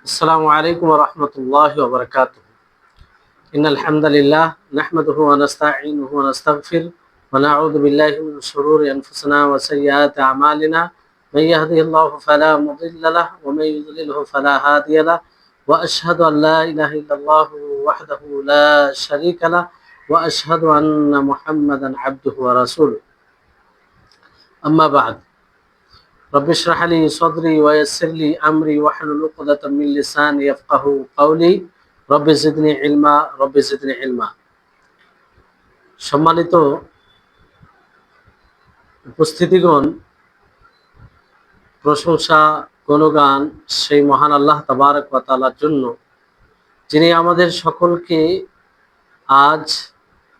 السلام عليكم ورحمة الله وبركاته. إن الحمد لله نحمده ونستعينه ونستغفر ونعوذ بالله من شرور أنفسنا وسيئات أعمالنا. من يهده الله فلا مضل له ومن يضلله فلا هادي له، وأشهد أن لا إله إلا الله وحده لا شريك له، وأشهد أن محمدا عبده ورسوله. أما بعد، رب اشرح لي صدري ويسر لي امري واحلل عقدة من لساني يفقهوا قولي رب زدني علما رب زدني علما। সম্মানিত উপস্থিতিগণ, প্রশংসা গুণগান সেই মহান আল্লাহ তাবারক ওয়া তাআলার জন্য, যিনি আমাদের সকলকে আজ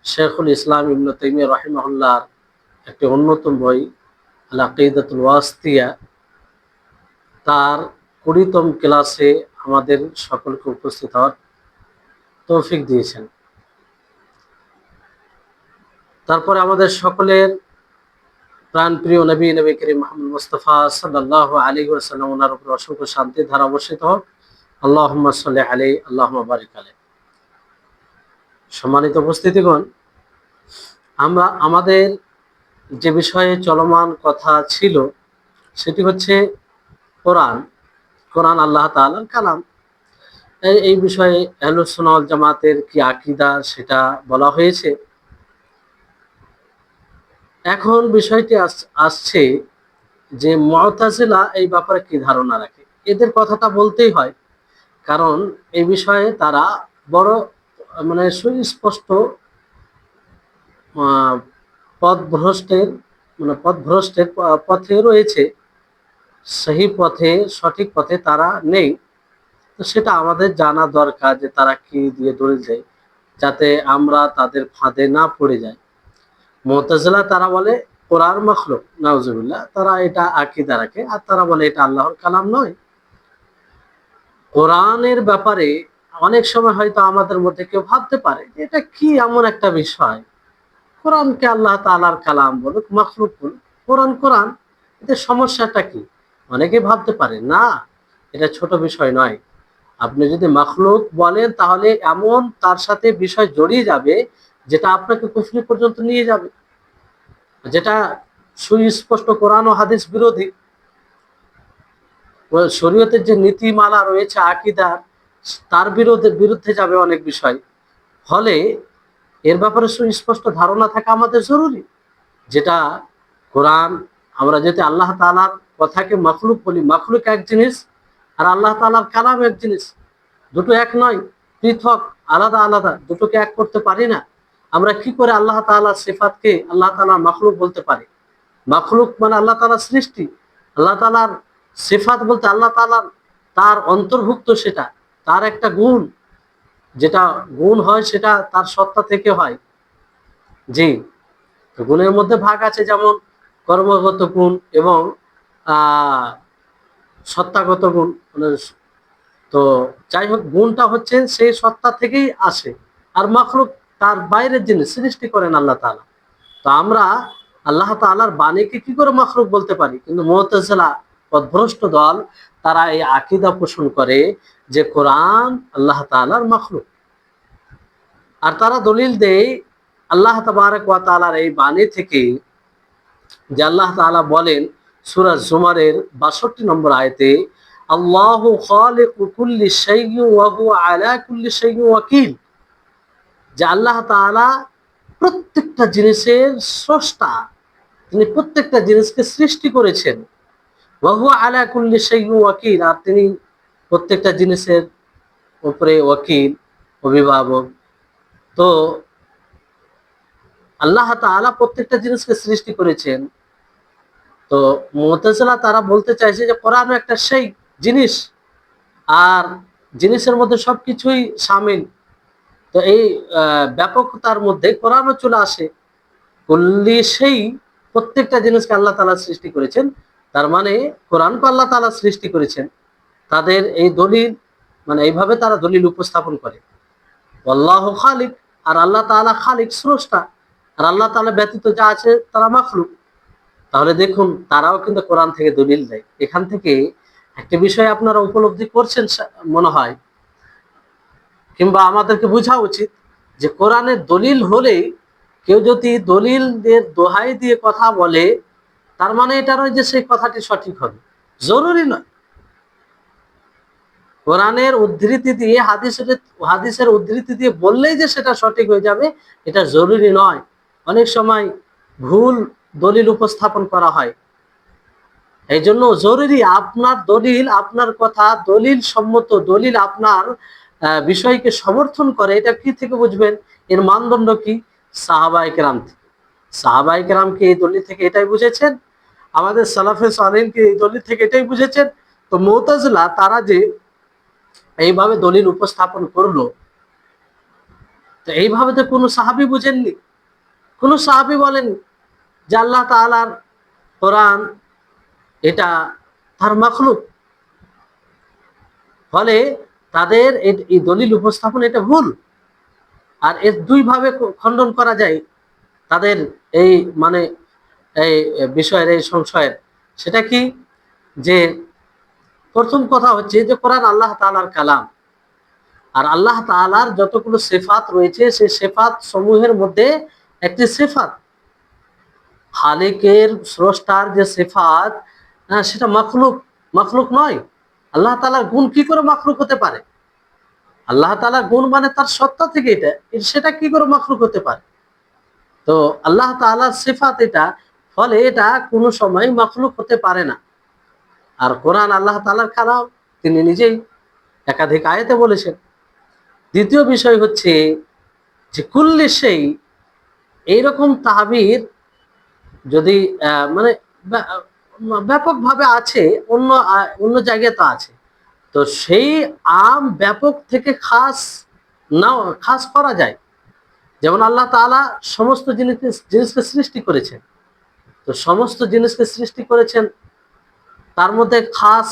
শেখুল ইসলাম ইবনে তাইমিয়া রাহিমাহুল্লাহর একটি অন্যতম বই আল আকিদাতুল ওয়াসিতিয়া তার 20তম ক্লাসে আমাদের সকলকে উপস্থিত হওয়ার তৌফিক দিয়েছেন। তারপরে আমাদের সকলের প্রাণপ্রিয় নবী করিম মুহাম্মদ মুস্তাফা সাল্লাল্লাহু আলাইহি ওয়াসাল্লাম ওনার উপর অসংখ্য শান্তির ধারা বর্ষিত হোক। আল্লাহুম্মা সাল্লি আলাইহি আল্লাহুম্মা বারিক আলাইহি। সম্মানিত উপস্থিতিগণ, আমরা আমাদের যে বিষয়ে চলমান কথা ছিল সেটি হচ্ছে কোরআন। কোরআন আল্লাহ তাআলার কালাম। এই বিষয়ে আহলুস সুন্নাহ ওয়াল জামাতের কি আকীদা সেটা বলা হয়েছে। এখন বিষয়টি আসছে যে মুতাজিলা এই ব্যাপারে কি ধারণা রাখে। এদের কথাটা বলতেই হয়, কারণ এই বিষয়ে তারা বড় সুস্পষ্ট পথভ্রষ্টের পথভ্রষ্টের পথে রয়েছে, সহি পথে সঠিক পথে তারা নেই। তো সেটা আমাদের জানা দরকার যে তারা কি দিয়ে দলিল দেয়, যাতে আমরা তাদের ফাঁদে না পড়ে যাই। মুতাজিলা তারা বলে কোরআন মাখলুক, নাউজুবিল্লাহ, তারা এটা আকীদা রাখে, আর তারা বলে এটা আল্লাহর কালাম নয়। কোরআনের ব্যাপারে অনেক সময় হয়তো আমাদের মধ্যে কেউ ভাবতে পারে যে এটা কি এমন একটা বিষয়, কোরআনকে আল্লাহ তাআলার কালাম বলুক মাখলুক বলুক, কোরআন কোরআন, এতে সমস্যাটা কি? অনেকে ভাবতে পারে না, এটা ছোট বিষয় নয়। আপনি যদি মাখলুক বলেন তাহলে এমন তার সাথে বিষয় জড়িয়ে যাবে যেটা আপনাকে কুফরি পর্যন্ত নিয়ে যাবে, যেটা সুস্পষ্ট কোরআন ও হাদিস বিরোধী। শরীয়তের যে নীতিমালা রয়েছে আকীদা, তার বিরুদ্ধে যাবে অনেক বিষয়। ফলে এর ব্যাপারে সুস্পষ্ট ধারণা থাকা আমাদের জরুরি, যেটা কোরআন, আমরা যদি আল্লাহ তাআলার কথাকে মাখলুক বলি, মাখলুক এক জিনিস আর আল্লাহ তাআলার কালাম এক জিনিস, দুটো এক নয়, পৃথক, আলাদা আলাদা, দুটোকে এক করতে পারি না। আমরা কি করে আল্লাহ তাআলার সিফাতকে আল্লাহ তাআলার মাখলুক বলতে পারি? মাখলুক মানে আল্লাহ তাআলার সৃষ্টি, আল্লাহ তাআলার সিফাত বলতে আল্লাহ তাআলার তার অন্তর্ভুক্ত, সেটা তার একটা গুণ, যেটা গুণ হয় সেটা তার সত্তা থেকে হয়। জি, গুণের মধ্যে ভাগ আছে, যেমন কর্মগত গুণ এবং সত্তাগত গুণ। তো যাই হোক, গুণটা হচ্ছে সেই সত্তা থেকেই আসে, আর মাখলুক তার বাইরের জিনিস, সৃষ্টি করেন আল্লাহ তাআলা। তো আমরা আল্লাহ তাআলার বাণীকে কি করে মাখলুক বলতে পারি? কিন্তু মুতাজিলা পথভ্রষ্ট দল তারা এই আকীদা পোষণ করে যে কোরআন আল্লাহ তাআলার মাখলুক, আর তারা দলিল দেয় আল্লাহ তাবারক ওয়া তাআলার এই বাণী থেকে, যে আল্লাহ তাআলা বলেন সূরা জুমারের ৬২ নম্বর আয়াতে, আল্লাহু খালিকু কুল্লি শাইইন ওয়া হুয়া আলা কুল্লি শাইইন ওয়াকিল, যে আল্লাহ তাআলা প্রত্যেকটা জিনিসের স্রষ্টা, তিনি প্রত্যেকটা জিনিসকে সৃষ্টি করেছেন। ওয়া হুয়া আলা কুল্লি শাইইন ওয়াকিল, আর তিনি প্রত্যেকটা জিনিসের উপরে ওয়াকিল, অভিভাবক। তো আল্লাহ তাআলা প্রত্যেকটা জিনিসকে সৃষ্টি করেছেন। তো মুতাজিলা তারা বলতে চাইছে যে কোরআন একটা সেই জিনিস, আর জিনিসের মধ্যে সবকিছুই শামিল। তো এই ব্যাপকতার মধ্যে কোরআনও চলে আসে। কুল্লি সেই, প্রত্যেকটা জিনিসকে আল্লাহ তাআলা সৃষ্টি করেছেন, তার মানে কোরআনকে আল্লাহ তাআলা সৃষ্টি করেছেন। তাদের এই দলিল, এইভাবে তারা দলিল উপস্থাপন করে, আল্লাহু খালিক, আর আল্লাহ তাআলা খালিক, স্রষ্টা, আর আল্লাহ তাআলা ব্যতীত যা আছে তারা মাখলুক। তাহলে দেখুন, তারাও কিন্তু কোরআন থেকে দলিল দেয়। এখান থেকে একটা বিষয় আপনারা উপলব্ধি করছেন মনে হয়, কিংবা আমাদেরকে বোঝা উচিত যে কোরআনের দলিল হলেই কেউ যদি দলিলদের দোহাই দিয়ে কথা বলে, তার মানে এটা নয় যে সেই কথাটি সঠিক হবে, জরুরি নয়। কোরআনের উদ্ধৃতি দিয়ে হাদিসের উদ্ধৃতি দিয়ে বললেই যে সেটা সঠিক হয়ে যাবে, এটা জরুরি নয়। অনেক সময় ভুল দলিল উপস্থাপন করা হয়। এই জন্য জরুরি আপনার দলিল, আপনার কথা দলিল সম্মত, দলিল আপনার বিষয়কে সমর্থন করে। এটা কি থেকে বুঝবেন? এর মানদণ্ড কি? সাহাবায়ে কেরাম থেকে। সাহাবায়ে কেরাম কি এই দলিল থেকে এটাই বুঝেছেন? আমাদের সালাফে সালেহিন কি এই দলিল থেকে এটাই বুঝেছেন? তো মুতাজিলা তারা যে এইভাবে দলিল উপস্থাপন করলো, তো এইভাবে তো কোনো সাহাবী বুঝেননি। কোনো সাহাবী বলেন যে আল্লাহ তাআলার কোরআন এটা তার মাখলুক। ফলে তাদের এই দলিল উপস্থাপন এটা ভুল। আর এর দুই ভাবে খণ্ডন করা যায় তাদের এই মানে এই বিষয়ের এই সংশয়ের। সেটা কি? যে প্রথম কথা হচ্ছে যে কোরআন আল্লাহ তাআলার কালাম, আর আল্লাহ তাআলার যতগুলো সিফাত রয়েছে সেই সিফাত সমূহের মধ্যে একটি সিফাত খালিকের, স্রষ্টার যে সিফাত, সেটা মাখলুক নয়। আল্লাহ তাআলার গুণ কি করে মাখলুক হতে পারে? আল্লাহ তাআলার গুণ মানে তার সত্তা থেকে, সেটা কি করে মাখলুক হতে পারে? তো আল্লাহ তাআলার সিফাত এটা, ফলে এটা কোনো সময় মাখলুক হতে পারে না। আর কোরআন আল্লাহ তাআলার কালাম, তিনি নিজেই একাধিক আয়াতে বলেছেন। দ্বিতীয় বিষয় হচ্ছে যে কুল্লি সেই, এইরকম তাহবির যদি মানে ব্যাপকভাবে আছে, অন্য অন্য জায়গায় তো আছে, তো সেই আম ব্যাপক থেকে খাস করা যায়। যেমন আল্লাহ তাআলা সমস্ত জিনিসকে সৃষ্টি করেছেন, তো সমস্ত জিনিসকে সৃষ্টি করেছেন, তার মধ্যে খাস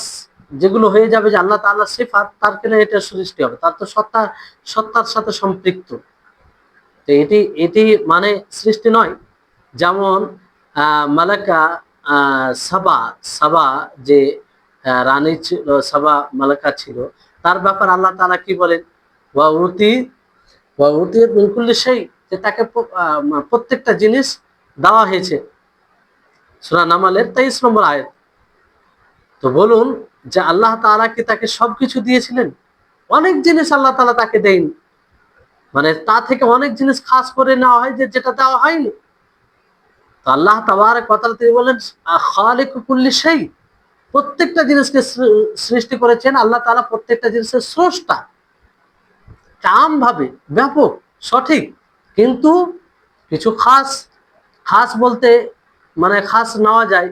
যেগুলো হয়ে যাবে যে আল্লাহ তাআলার সিফাত, তার কেন এটা সৃষ্টি হবে? তার তো সত্তার সাথে সম্পৃক্ত। তো এটি মানে সৃষ্টি নয়। যেমন মালাকা সাবা, সাবা যে রানী ছিল, সাবা মালাকা ছিল, তার ব্যাপার আল্লাহ তাআলা কি বলেন? ওয়া উতি মিন কুল্লি শাই, যে তাকে প্রত্যেকটা জিনিস দেওয়া হয়েছে। সূরা নামালের 23 নম্বর আয়াত। তো বলুন যে আল্লাহ তাআলা কি তাকে সবকিছু দিয়েছিলেন? অনেক জিনিস আল্লাহ তাআলা তাকে দেয়নি, মানে তা থেকে অনেক জিনিস খাস করে নেওয়া হয় যেটা দেওয়া হয়নি। তো আল্লাহ তাবারক ওয়া তাআলা তিনি বলেন খালিকু কুল্লি শাই, প্রত্যেকটা জিনিসকে সৃষ্টি করেছেন আল্লাহ তাআলা, প্রত্যেকটা জিনিসের স্রষ্টা। আম ভাবে ব্যাপক সঠিক, কিন্তু কিছু খাস বলতে মানে খাস নেওয়া যায়।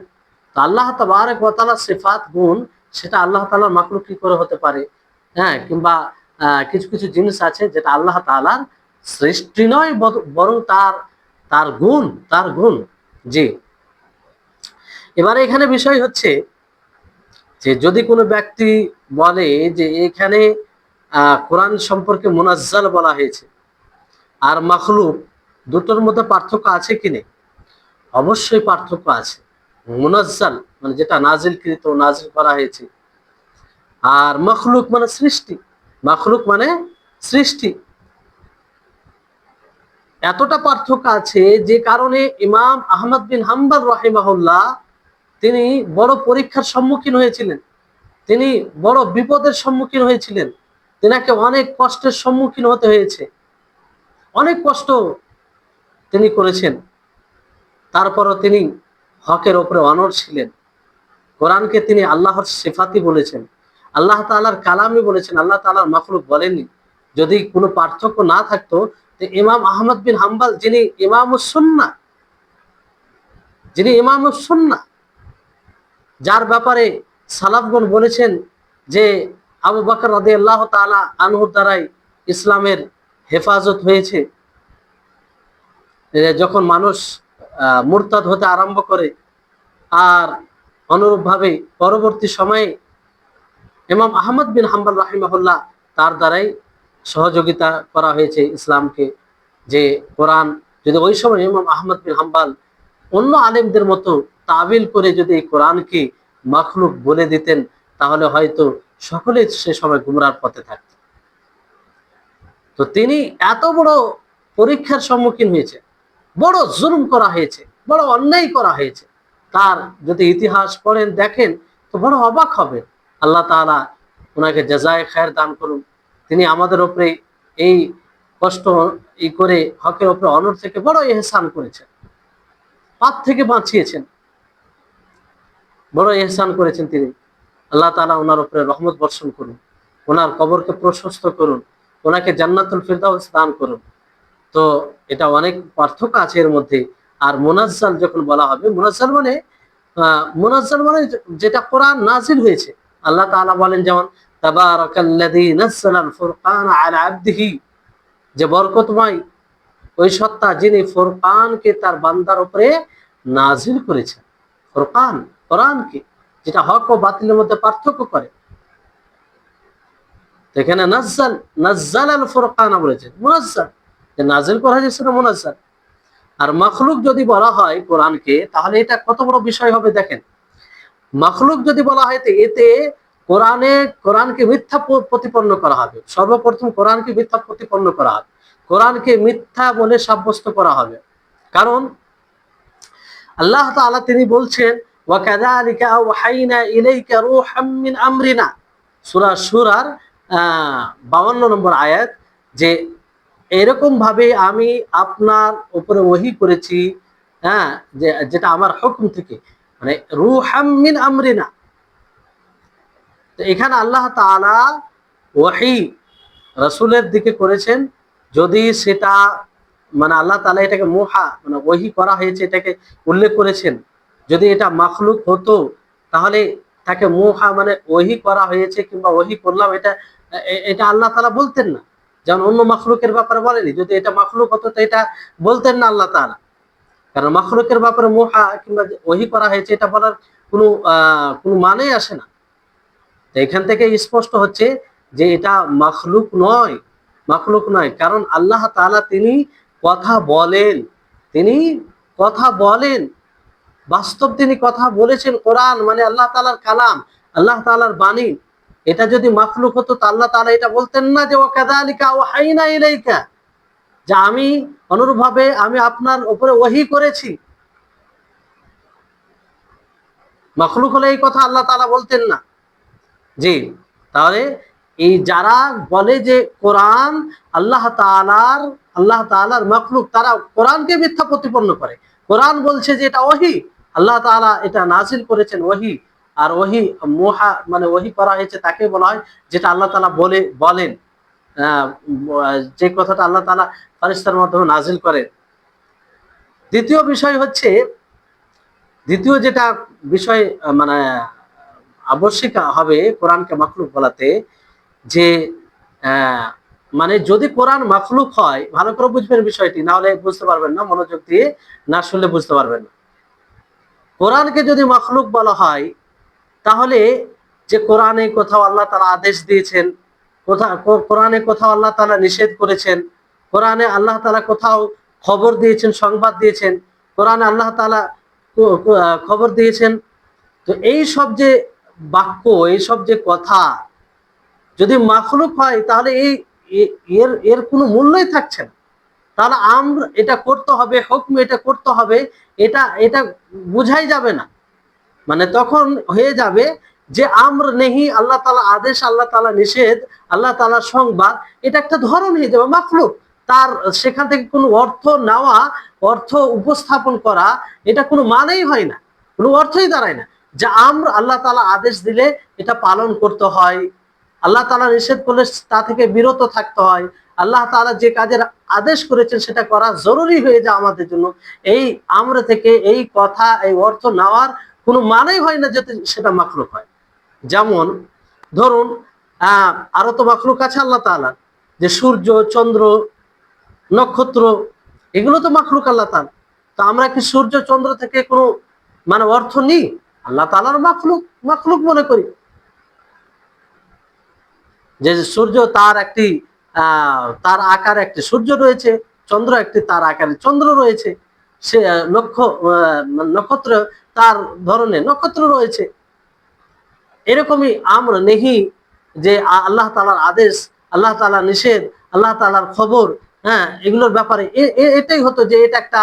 তো আল্লাহ তাবারক ওয়া তাআলা সিফাত গুণ, সেটা আল্লাহ তাআলার মাখলুক কি করে হতে পারে? হ্যাঁ, কিংবা কিছু কিছু জিনিস আছে যেটা আল্লাহ তাআলার সৃষ্টি নয়, বরং তার গুণ। জি। এবারে এখানে বিষয় হচ্ছে যে যদি কোনো ব্যক্তি বলে যে এখানে কোরআন সম্পর্কে মুনাজ্জাল বলা হয়েছে আর মাখলুক, দুটোর মধ্যে পার্থক্য আছে কি নেই? অবশ্যই পার্থক্য আছে। মুনাজ্জাল মানে যেটা নাজিলকৃত, নাজিল করা হয়েছে, আর মাখলুক মানে সৃষ্টি। মাখলুক মানে সৃষ্টি। এতটা পার্থক্য আছে যে কারণে ইমাম আহমদ বিন হাম্বল রাহিমাহুল্লাহ তিনি বড় পরীক্ষার সম্মুখীন হয়েছিলেন, তিনি বড় বিপদের সম্মুখীন হয়েছিলেন, তেনাকে অনেক কষ্টের সম্মুখীন হতে হয়েছে, অনেক কষ্ট তিনি করেছেন। তারপরও তিনি হকের ওপরে অনড় ছিলেন। কোরআনকে তিনি আল্লাহর সিফাতি বলেছেন, আল্লাহ তাআলার কালামই বলেছেন, আল্লাহ তাআলার মাখলুক বলেননি। যদি কোনো পার্থক্য না থাকতো, তো ইমাম আহমদ বিন হাম্বল যিনি ইমামুস সুন্নাহ, যার ব্যাপারে সালাফগণ বলেছেন যে আবু বকর রাদিয়াল্লাহু তাআলা আনহুর দ্বারাই ইসলামের হেফাজত হয়েছে। যখন মানুষ মুরতাদ হতে আরম্ভ করে, আর অনুরূপভাবে পরবর্তী সময়ে ইমাম আহমদ বিন হাম্বল রাহিমাহুল্লাহ, তার দ্বারাই সহযোগিতা করা হয়েছে ইসলামকে। যে কোরআন যদি ওই সময় ইমাম আহমদ বিন হাম্বল অন্য আলেমদের মতো তাবিল করে যদি এই কোরআনকে মাখলুক বলে দিতেন, তাহলে হয়তো সকলে সে সময় গুমরার পথে থাকত। তো তিনি এত বড় পরীক্ষার সম্মুখীন হয়েছে, বড় জুলুম করা হয়েছে, বড় অন্যায় করা হয়েছে। তার যদি ইতিহাস পড়েন দেখেন তো বড় অবাক হবেন। আল্লাহ তাআলা ওনাকে জাযায়ে খায়ের দান করুন। তিনি আমাদের উপরে এই কষ্ট করে হকের উপরে অনড় থেকে বড় ইহসান করেছেন, পাপ থেকে বাঁচিয়েছেন, বড় ইহসান করেছেন তিনি। আল্লাহ তাআলা ওনার উপরে রহমত বর্ষণ করুন, ওনার কবরকে প্রশস্ত করুন, ওনাকে জান্নাতুল ফিরদাউস দান করুন। তো এটা অনেক পার্থক্য আছে এর মধ্যে। আর মুনাজ্জাল যখন বলা হবে, মুনাজ্জাল মানে যেটা কোরআন নাজিল হয়েছে। আল্লাহ তাআলা বলেন যেমন তাবারাকাল্লাযী নাযালাল ফুরকানা আলা আবদিহি, যে বরকতময় ওই সত্তা যিনি ফুরকানকে তার বান্দার উপরে নাজিল করেছেন। ফুরকান কোরআনকে, যেটা হক ও বাতিলের মধ্যে পার্থক্য করে। এখানে নাজ্জালাল ফুরকানা বলেছেন, মুনাজ্জাল যে নাজিল করা হয়েছে না মুনাজ্জাল। আর মাখলুক যদি বলা হয় কোরআনকে, তাহলে এটা কত বড় বিষয় হবে দেখেন। মাখলুক যদি বলা হয় তো এতে কোরআনকে মিথ্যা প্রতিপন্ন করা হবে। সর্বপ্রথম কোরআনকে মিথ্যা প্রতিপন্ন করা হবে, কোরআনকে মিথ্যা বলে সাব্যস্ত করা হবে। কারণ আল্লাহ তাআলা তিনি বলছেন ওয়া কাযালিকা আওহাইনা ইলাইকা রূহাম মিন আমরিনা, সূরা সূরার 52 নম্বর আয়াত, যে এরকম ভাবে আমি আপনার উপরে ওহী করেছি, হ্যাঁ, যেটা আমার হুকুম থেকে, মানে রূহাম মিন আমরিনা। তো এখানে আল্লাহ তাআলা ওহী রাসূলের দিকে করেছেন। যদি সেটা মানে আল্লাহ তাআলা এটাকে মানে ওহী করা হয়েছে এটাকে উল্লেখ করেছেন, যদি এটা মাখলুক হতো তাহলে তাকে মানে ওহী করা হয়েছে কিংবা ওহী করলাম এটা এটা আল্লাহ তাআলা বলতেন না। যেমন অন্য মাখলুকের ব্যাপারে বলেনি, যদি এটা মাখলুক হতো তো এটা বলতেন না আল্লাহ তাআলা। কারণ মাখলুকের ব্যাপারে কিংবা ওহী করা হয়েছে এটা বলার কোনো মানেই আসে না। তো এখান থেকে স্পষ্ট হচ্ছে যে এটা মাখলুক নয়, মাখলুক নয়। কারণ আল্লাহ তাআলা তিনি কথা বলেন, তিনি কথা বলেন, বাস্তব তিনি কথা বলেছেন। কোরআন মানে আল্লাহ তাআলার কালাম, আল্লাহ তাআলার বাণী। এটা যদি মাখলুক হতো তো আল্লাহ তাআলা এটা বলতেন না যে ওয়া কাযালিকা আওহাইনা ইলাইকা, যে আমি অনুরূপভাবে আমি আপনার উপরে ওহী করেছি। মাখলুক হলে এই কথা আল্লাহ তাআলা বলতেন না। জি, তাহলে এই যারা বলে যে কোরআন আল্লাহ তাআলার মাখলুক, তারা কোরআনকে মিথ্যা প্রতিপন্ন করে। কোরআন বলছে যে এটা ওহী, আল্লাহ তাআলা এটা নাজিল করেছেন ওহী। আর ওহী মানে ওহী করা হয়েছে তাকে বলা হয় যেটা আল্লাহ তাআলা বলেন, যে কথাটা আল্লাহ তাআলা ফেরেশতার মাধ্যমে নাজিল করেন। দ্বিতীয় বিষয় হচ্ছে, দ্বিতীয় যেটা বিষয় মানে আবশ্যিক হবে কোরআনকে মাখলুক বলাতে, যে মানে যদি কোরআন মাখলুক হয়, ভালো করে বুঝবেন বিষয়টি, না হলে বুঝতে পারবেন না, মনোযোগ দিয়ে না শুনলে বুঝতে পারবেন না। কোরআনকে যদি মাখলুক বলা হয়, তাহলে যে কোরআনে কোথাও আল্লাহ তাআলা আদেশ দিয়েছেন, কোরআনে কোথাও আল্লাহ তাআলা নিষেধ করেছেন, কোরআনে আল্লাহ তাআলা কোথাও খবর দিয়েছেন, সংবাদ দিয়েছেন, কোরআনে আল্লাহ তাআলা খবর দিয়েছেন। তো এই সব যে বাক্য, এই সব যে কথা যদি মাখলুক হয়, তাহলে এর কোনো মূল্যই থাকছে না। তাহলে আমরা এটা করতে হবে, হুকম এটা করতে হবে, এটা বুঝাই যাবে না। মানে তখন হয়ে যাবে যে আমর নেহি, আল্লাহ তাআলা আদেশ, আল্লাহ তাআলা নিষেধ, আল্লাহ তাআলা সংবাদ, এটা একটা ধরন হয়ে যাবে মাখলুক। তার সেখান থেকে কোনো অর্থ নেওয়া, অর্থ উপস্থাপন করা, এটা কোনো মানেই হয় না, কোনো অর্থই দাঁড়ায় না। যে আমরা আল্লাহ তাআলা আদেশ দিলে এটা পালন করতে হয়, আল্লাহ তাআলা নিষেধ করলে তা থেকে বিরত থাকতে হয়, আল্লাহ তাআলা যে কাজের আদেশ করেছেন সেটা করা জরুরি হয়ে যায় আমাদের জন্য। এই আমরা থেকে এই কথা, এই অর্থ নেওয়ার কোনো মানেই হয় না যদি সেটা মাখলুক হয়। যেমন ধরুন আরো তো মাখলুক আছে আল্লাহ তাআলা, যে সূর্য, চন্দ্র, নক্ষত্র, এগুলো তো মাখলুক আল্লাহ তাআলা। তো আমরা কি সূর্য চন্দ্র থেকে কোনো মানে অর্থ নিই? আল্লাহ তাআলার মাখলুক মনে করি। যে সূর্য তার একটি তার আকার একটি সূর্য রয়েছে, চন্দ্র একটি তার আকারে চন্দ্র রয়েছে, সে নক্ষত্র তার ধরনের নক্ষত্র রয়েছে। এরকমই আমর নেহি, যে আল্লাহ তাআলার আদেশ, আল্লাহ তাআলার নিষেধ, আল্লাহ তাআলার খবর, হ্যাঁ, এগুলোর ব্যাপারে এটাই হতো যে এটা একটা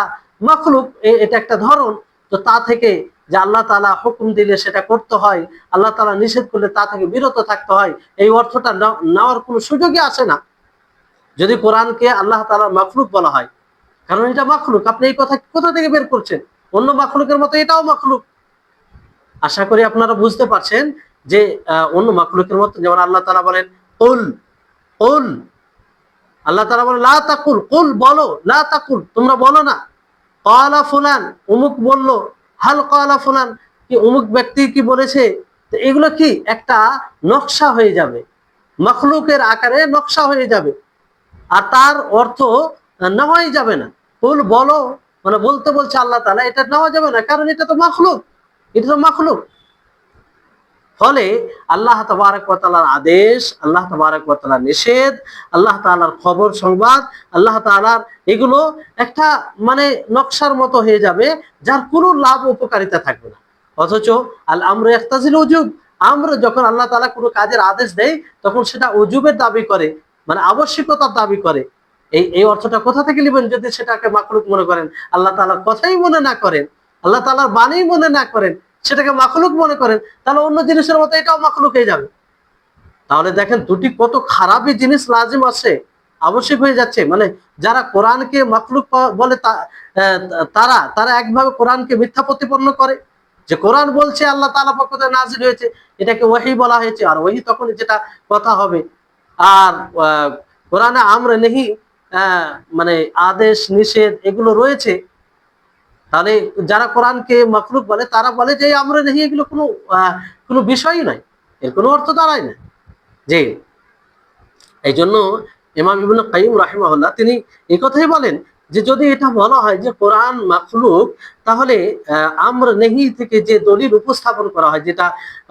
মাখলুক, এটা একটা ধরন। তো তা থেকে যে আল্লাহ তাআলা হুকুম দিলে সেটা করতে হয়, আল্লাহ তাআলা নিষেধ করলে তা থেকে বিরত থাকতে হয়, এই অর্থটা নেওয়ার কোনো সুযোগই আসে না যদি কোরআনকে আল্লাহ তাআলার মাখলুক বলা হয়। কারণ এটা মাখলুক। আপনি এই কথা কোথা থেকে বের করছেন? অন্য মাখলুকের মতো এটাও মাখলুক। আশা করি আপনারা বুঝতে পারছেন যে অন্য মাখলুকের মতো, যেমন আল্লাহ তাআলা বলেন কুল, কুল, আল্লাহ তাআলা বলেন লা তাকুল, কুল বলো, লা তাকুল তোমরা বলো না, ক্বালা ফুলান অমুক বলল, হাল ক্বালা ফুলান কি অমুক ব্যক্তি কি বলেছে। তো এগুলো কি একটা নকশা হয়ে যাবে, মাখলুকের আকারে নকশা হয়ে যাবে, আর তার অর্থ নেওয়াই যাবে না। কুল বলো মানে বলতে বলছে আল্লাহ তাআলা, এটা নেওয়া যাবে না, কারণ এটা তো মাখলুক, এটা তো মাখলুক। ফলে আল্লাহ তাবারক ওয়া তাআলার আদেশ, আল্লাহ তাবারক ওয়া তাআলার নিষেধ, আল্লাহ তাআলার খবর সংবাদ, আল্লাহ তাআলার এগুলো একটা মানে নকশার মতো হয়ে যাবে, যার কোনো লাভ উপকারিতা থাকবে না। অথচ আল আমরু ইয়াক্তাজিল উজুব, আমরা যখন আল্লাহ তাআলা কোনো কাজের আদেশ দেয় তখন সেটা উজুবের দাবি করে, মানে আবশ্যিকতার দাবি করে। এই অর্থটা কোথা থেকে নেবেন যদি সেটাকে মাখলুক মনে করেন, আল্লাহ তাআলার কথাই মনে না করেন, আল্লাহ তাআলার বাণী মনে না করেন, সেটাকে মাখলুক মনে করেন, তাহলে অন্য জিনিসের মতো এটাও মাখলুক হয়ে যাবে। তাহলে দেখেন দুটি কত খারাপই জিনিস লাজিম আছে, আবশ্যক হয়ে যাচ্ছে। মানে যারা কোরআনকে মাখলুক বলে তারা তারা একভাবে কোরআনকে মিথ্যা প্রতিপন্ন করে, যে কোরআন বলছে আল্লাহ তাআলা পক্ষ থেকে নাজিল হয়েছে, এটাকে ওহী বলা হয়েছে, আর ওহী তখন যেটা কথা হবে। আর কোরআনে আমর নেহি, মানে আদেশ নিষেধ এগুলো রয়েছে। তাহলে যারা কোরআনকে মাখলুক বলে তারা বলে যে আমরা নেহি এগুলো কোনো বিষয়ই নয়, এর কোনো অর্থ দাঁড়ায় না। যে এই জন্য ইমাম ইবনে কাইয়িম রাহিমাহুল্লাহ তিনি এই কথাই বলেন যে যদি এটা বলা হয় যে কোরআন মাখলুক, তাহলে আমর নেহি থেকে যে দলিল উপস্থাপন করা হয়, যেটা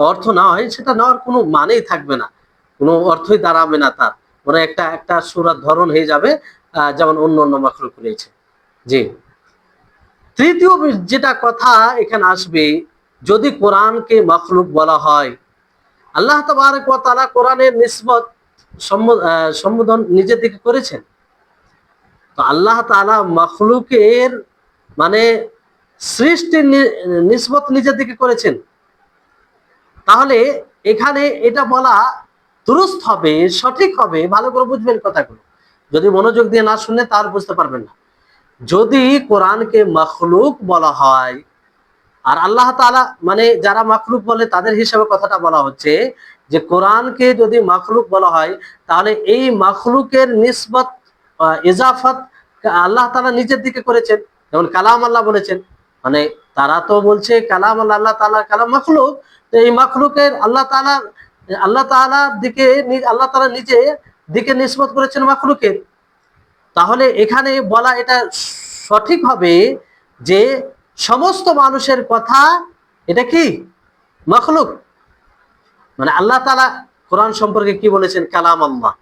অর্থ না হয়, সেটা নেওয়ার কোনো মানেই থাকবে না, কোনো অর্থই দাঁড়াবে না তার, মানে একটা একটা সূরার ধরন হয়ে যাবে যেমন অন্য অন্য মাখলুক রয়েছে। জি। তৃতীয় যেটা কথা এখানে আসবে, যদি কোরআনকে মাখলুক বলা হয়, আল্লাহ তাবারক ওয়া তাআলা কোরআনের নিসবত সম্বোধন নিজের দিকে করেছেন। তো আল্লাহ তাআলা মাখলুকের মানে সৃষ্টির নিসবত নিজের দিকে করেছেন। তাহলে এখানে এটা বলা দুরুস্ত হবে, সঠিক হবে। ভালো করে বুঝবেন কথাগুলো, যদি মনোযোগ দিয়ে না শুনে তার বুঝতে পারবেন না। যদি কোরআনকে মাখলুক বলা হয়, আর আল্লাহ তাআলা মানে যারা মাখলুক বলে তাদের হিসাবে কথাটা বলা হচ্ছে, যে কোরআনকে যদি মাখলুক বলা হয়, তাহলে এই মাখলুকের নিসবত ইজাফত আল্লাহ তাআলা নিজের দিকে করেছেন। যেমন কালাম আল্লাহ বলেছেন, মানে তারা তো বলছে কালাম আল্লাহ, আল্লাহ তাআলার কালাম মাখলুক। তো এই মাখলুকের আল্লাহ তাআলার দিকে আল্লাহ তাআলা নিজে দিকে নিসবত করেছেন মাখলুকের। তাহলে এখানে বলা এটা সঠিক হবে যে সমস্ত মানুষের কথা এটা কি মাখলুক। মানে আল্লাহ তাআলা কোরআন সম্পর্কে কি বলেছেন? কালাম আল্লাহ,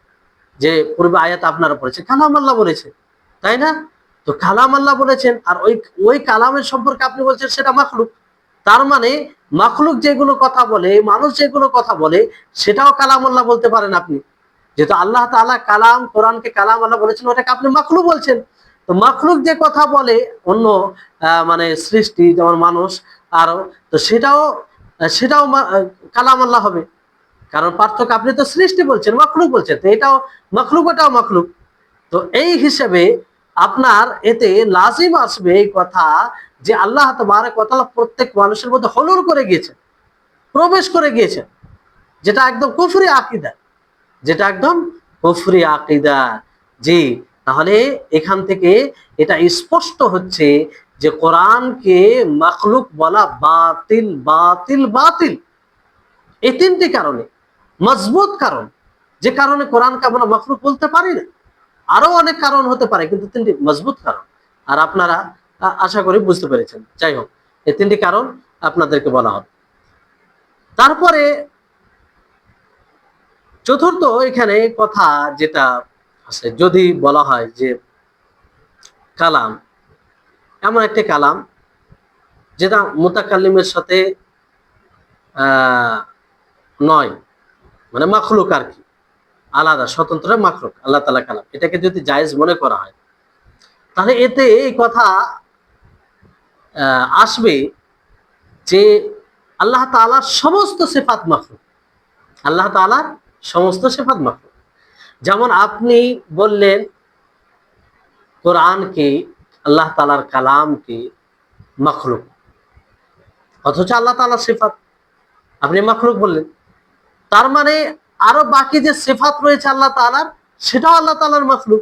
যে পূর্বে আয়াত আপনারা পড়েছেন কালাম আল্লাহ বলেছেন, তাই না? তো কালাম আল্লাহ বলেছেন, আর ওই ওই কালামের সম্পর্কে আপনি বলছেন সেটা মাখলুক। তার মানে মাখলুক যেগুলো কথা বলে, মানুষ যেগুলো কথা বলে, সেটাও কালাম আল্লাহ বলতে পারেন আপনি। যেহেতু আল্লাহ তাআলা কালাম, কোরআনকে কালাম আল্লাহ বলেছেন, ওটাকে আপনি মাখলুক বলছেন। তো মাখলুক যে কথা বলে অন্য মানে সৃষ্টি যেমন মানুষ আরো, তো সেটাও সেটাও কালাম আল্লাহ হবে। কারণ পার্থক্য, আপনি তো সৃষ্টি বলছেন, মাখলুক বলছেন, তো এটাও মাখলুক ওটাও মাখলুক। তো এই হিসেবে আপনার এতে লাজিম আসবে এই কথা যে আল্লাহ তাবারক ওয়া তাআলা প্রত্যেক মানুষের মধ্যে হলুল করে গিয়েছেন, প্রবেশ করে গিয়েছেন, যেটা একদম কুফরি আকীদা, যেটা একদম কুফরি আকীদা। জি। তাহলে এখান থেকে এটা স্পষ্ট হচ্ছে যে কোরআনকে মাখলুক বলা বাতিল, বাতিল, বাতিল। এই তিনটি কারণে, মজবুত কারণ, যে কারণে কোরআনকে আমরা মাখলুক বলতে পারি না। আরো অনেক কারণ হতে পারে, কিন্তু তিনটি মজবুত কারণ। আর আপনারা আশা করি বুঝতে পেরেছেন। যাই হোক, এই তিনটি কারণ আপনাদেরকে বলা হবে। তারপরে চতুর্থ এখানে কথা যেটা আছে, যদি বলা হয় যে কালাম এমন একটি কালাম যেটা মুতাকাল্লিমের সাথে নয়, মানে মাখলুক আর কি, আলাদা স্বতন্ত্র মাখলুক আল্লাহ তাআলা কালাম, এটাকে যদি জায়েজ মনে করা হয়, তাহলে এতে এই কথা আসবে যে আল্লাহ তাআলার সমস্ত সিফাত মাখলুক, আল্লাহ তাআলার সমস্ত সিফাত মাখলুক। যেমন আপনি বললেন কোরআনকে, আল্লাহ তাআলার কালামকে মাখলুক, অথচ আল্লাহ তাআলার সিফাত আপনি মাখলুক বললেন। তার মানে আরো বাকি যে সিফাত রয়েছে আল্লাহ তাআলার, সেটাও আল্লাহ তাআলার মাখলুক,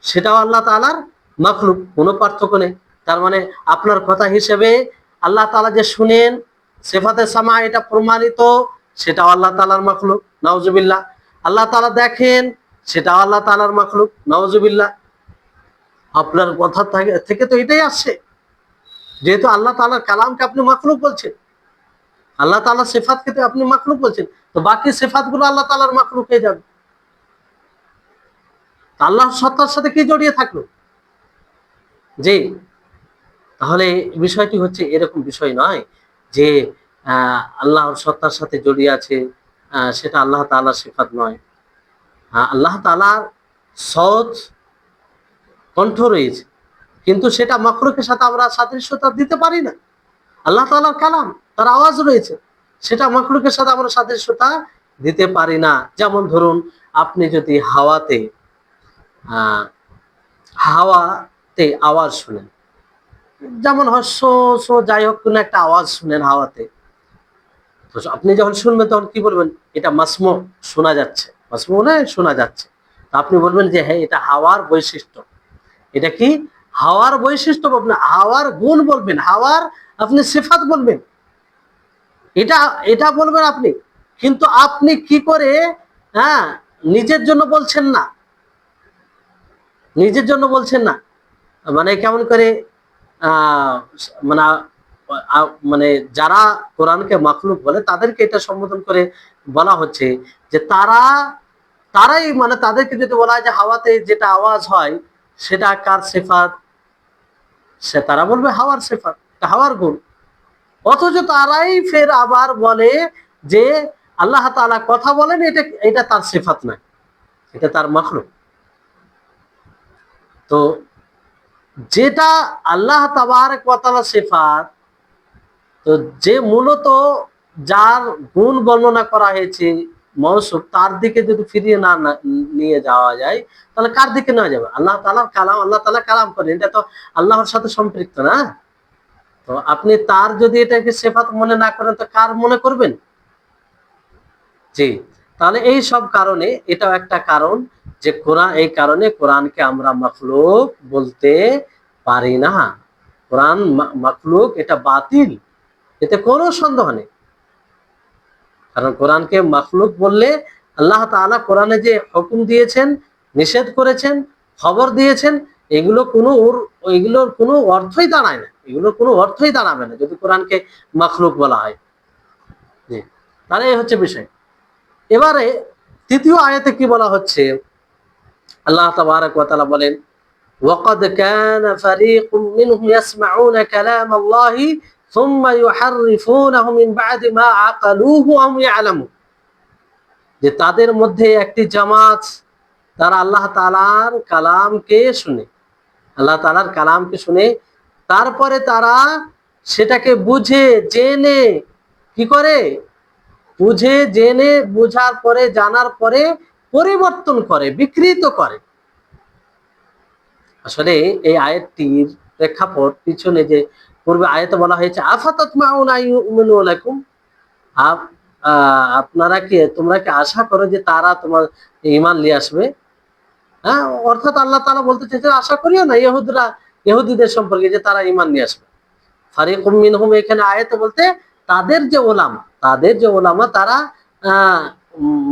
সেটাও আল্লাহ তাআলার মাখলুক, কোনো পার্থক্য নেই। তার মানে আপনার কথা হিসেবে আল্লাহ তাআলা যে শুনেন, সিফাতে সামা এটা প্রমাণিত, সেটাও আল্লাহ তাআলার মাখলুক, নাউজুবিল্লাহ। আল্লাহ তাআলা দেখেন, সেটাও আল্লাহ তাআলার মাখলুক, নাউজুবিল্লাহ। আপনার কথা থেকে তো এটাই আসছে, যেহেতু আল্লাহ তাআলার কালামকে আপনি মাখলুক বলছেন, আল্লাহ তাআলার সিফাতকে তো আপনি মাখলুক বলছেন, তো বাকি সিফাতগুলো আল্লাহ তাআলার মাখলুক হয়ে যাবে। আল্লাহর সত্তার সাথে কি জড়িয়ে থাকলো? জি, তাহলে বিষয়টি হচ্ছে এরকম বিষয় নয় যে আল্লাহর সত্তার সাথে জড়িয়ে আছে, সেটা আল্লাহ তাআলার সিফাত নয়। আল্লাহ তাআলার সৎ কণ্ঠ রয়েছে, কিন্তু সেটা মাখলুকের সাথে আমরা সাদৃশ্যতা দিতে পারি না। আল্লাহ তাআলার কালাম, তার আওয়াজ রয়েছে, সেটা মাখলুকের সাথে আমরা সাদৃশ্যতা দিতে পারি না। যেমন ধরুন, আপনি যদি আহ হাওয়াতে আওয়াজ শুনেন, যেমন হর্ষ সো যাই হোক, কোনো একটা আওয়াজ শুনেন হাওয়াতে, তো আপনি যখন শুনবেন তখন কি বলবেন? এটা মাসমু, শোনা যাচ্ছে, মাসমু মানে শোনা যাচ্ছে। তো আপনি বলবেন যে হ্যাঁ, এটা হাওয়ার বৈশিষ্ট্য। এটা কি? হাওয়ার বৈশিষ্ট্য বলবেন, হাওয়ার গুণ বলবেন, হাওয়ার আপনি সিফাত বলবেন, এটা এটা বলবেন আপনি। কিন্তু আপনি কি করে, হ্যাঁ, নিজের জন্য বলছেন না, নিজের জন্য বলছেন না, মানে কেমন করে আহ মানে মানে যারা কোরআনকে মাখলুক বলে তাদেরকে এটা সম্বোধন করে বলা হচ্ছে যে তারাই, মানে তাদেরকে যদি বলা হয় যে হাওয়াতে যেটা আওয়াজ হয় সেটা কার সিফাত, সে তারা বলবে হাওয়ার সিফাত, হাওয়ার গুণ। অথচ তারাই ফের আবার বলে যে আল্লাহ তাআলা কথা বলেন, এটা এটা তার সিফাত নয়, এটা তার মাখলুক। তো যেটা আল্লাহ তাবারক ওয়া তাআলা সিফাত, তো যে মূলত যার গুণ বর্ণনা করা হয়েছে মওসুফ, তার দিকে যদি ফিরিয়ে নিয়ে যাওয়া যায়, তাহলে কার দিকে নেওয়া যাবে? আল্লাহ তাআলার কালাম, আল্লাহ তাআলা কালাম করেন, এটা তো আল্লাহর সাথে সম্পৃক্ত না। তো আপনি তার যদি এটাকে সিফাত মনে না করেন, তো কার মনে করবেন? জি, তাহলে এই সব কারণে এটাও একটা কারণ যে এই কারণে কোরআনকে আমরা মাখলুক বলতে পারি না। কোরআন মাখলুক, এটা বাতিল, এতে কোনো সন্দেহ নেই। কারণ কোরআনকে মাখলুক বললে আল্লাহ তাআলা কোরআনে যে হুকুম দিয়েছেন, নিষেধ করেছেন, খবর দিয়েছেন, এগুলোর কোনো অর্থই দাঁড়ায় না, এগুলোর কোনো অর্থই দাঁড়াবে না যদি কোরআনকে মাখলুক বলা হয়। জি, তাহলে এই হচ্ছে বিষয়। এবারে তৃতীয় আয়াতে কি বলা হচ্ছে? আল্লাহ তাবারক ওয়া তাআলা বলেন, ওয়াকাদ কানা ফারীকুম মিনহুম ইয়াসমাউনা কালাম আল্লাহি সুম্মা ইউহাররিফুনাহু মিন বা'দি মা আকালুহু আও ইয়ালামুন, যে তাদের মধ্যে একটি জামাত, তারা আল্লাহ তাআলার কালামকে শুনে, আল্লাহ তাআলার কালামকে শুনে, তারপরে তারা সেটাকে বুঝে জেনে কি করে? বুঝে জেনে বুঝার পরে, জানার পরে পরিবর্তন করে, বিকৃত করে। আসলে এই আয়াতটির প্রেক্ষাপট পিছনে যে পূর্বে আয়াতে বলা হয়েছে আফাতাতমাউনা ইউমিনু লাকুম, আপনারা কি, তোমরা কি আশা করো যে তারা তোমার ঈমান নিয়ে আসবে? হ্যাঁ, অর্থাৎ আল্লাহ তাআলা বলতে চাইছে আশা করিও না ইহুদিদের সম্পর্কে যে তারা ঈমান নিয়ে আসবে। ফারিকুম মিনহুম, এখানে আয়াতে বলতে তাদের যে ওলামা তারা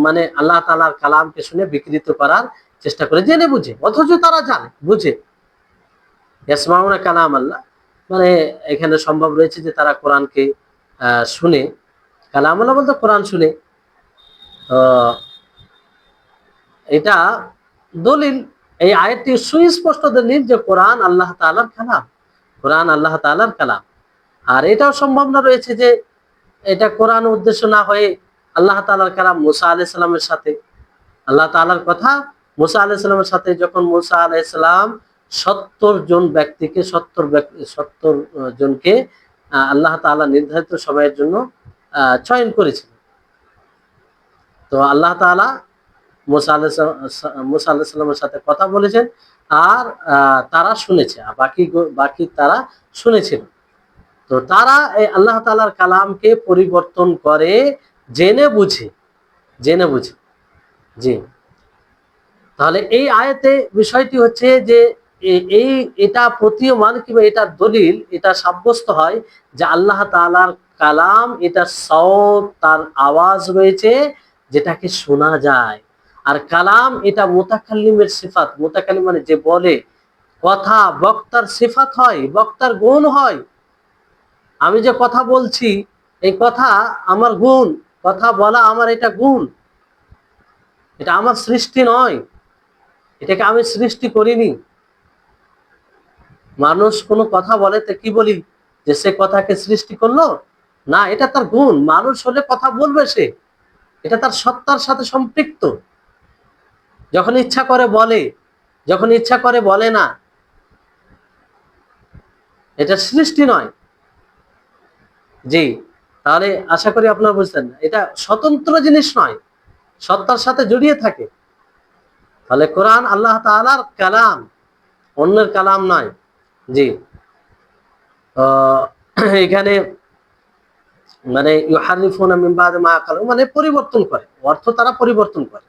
মানে আল্লাহ তাআলার কালামকে শুনে বিকৃত করার চেষ্টা করে, জেনে বুঝে, অথচ তারা জানে বুঝে। ইয়াসমাউনা কালাম আল্লাহ, মানে এখানে সম্ভব রয়েছে যে তারা কোরআনকে শুনে, কালাম আল্লাহ বলতে কোরআন শুনে। এটা দলিল, এই আয়াতটি সুস্পষ্ট দলিল যে কোরআন আল্লাহ তাআলার কালাম, কোরআন আল্লাহ তাআলার কালাম। আর এটাও সম্ভাবনা রয়েছে যে এটা কোরআন উদ্দেশ্য না হয়ে আল্লাহ তাআলার কালাম মুসা আলাইহিস সালামের সাথে, আল্লাহ তাআলার কথা মুসা আলাইহিস সালামের সাথে যখন মুসা আলাইহিস সালাম 70 জন ব্যক্তিকে 70 জনকে আল্লাহ তাআলা নির্ধারিত সময়ের জন্য চয়ন করেছিলেন। তো আল্লাহ তাআলা মুসা আলাইহিস সালামের সাথে কথা বলেছেন, আর তারা শুনেছে, আর বাকি তারা শুনেছিল। তো তারা এই আল্লাহ তাআলার কালামকে পরিবর্তন করে জেনে বুঝে, জেনে বুঝে। জি, তাহলে এই আয়াতে বিষয়টি হচ্ছে যে এই এটা প্রতীয়মান কিংবা এটা দলিল, এটা সাব্যস্ত হয় যে আল্লাহ তাআলার কালাম, এটা সাউত, তার আওয়াজ রয়েছে যেটাকে শোনা যায়। আর কালাম এটা মুতাকাল্লিমের সিফাত, মুতাকাল্লিম মানে যে বলে, কথা বক্তার সিফাত হয়, বক্তার গুণ হয়। আমি যে কথা বলছি, এই কথা আমার গুণ, কথা বলা আমার এটা গুণ, এটা আমার সৃষ্টি নয়, এটাকে আমি সৃষ্টি করিনি। মানুষ কোনো কথা বলে তো কি বলি যে সে কথাকে সৃষ্টি করলো? না, এটা তার গুণ। মানুষ হলে কথা বলবে সে, এটা তার সত্তার সাথে সম্পৃক্ত। যখন ইচ্ছা করে বলে, যখন ইচ্ছা করে বলে না, এটা সৃষ্টি নয়। জি, তাহলে আশা করি আপনারা বুঝতেন, এটা স্বতন্ত্র জিনিস নয়, সত্তার সাথে জড়িয়ে থাকে। তাহলে কোরআন আল্লাহ তাআলার কালাম, অন্যের কালাম নয়। জি, এখানে মানে ইউহারিফুনা মিন বাদি মা আকালু মানে পরিবর্তন করে, অর্থ তারা পরিবর্তন করে।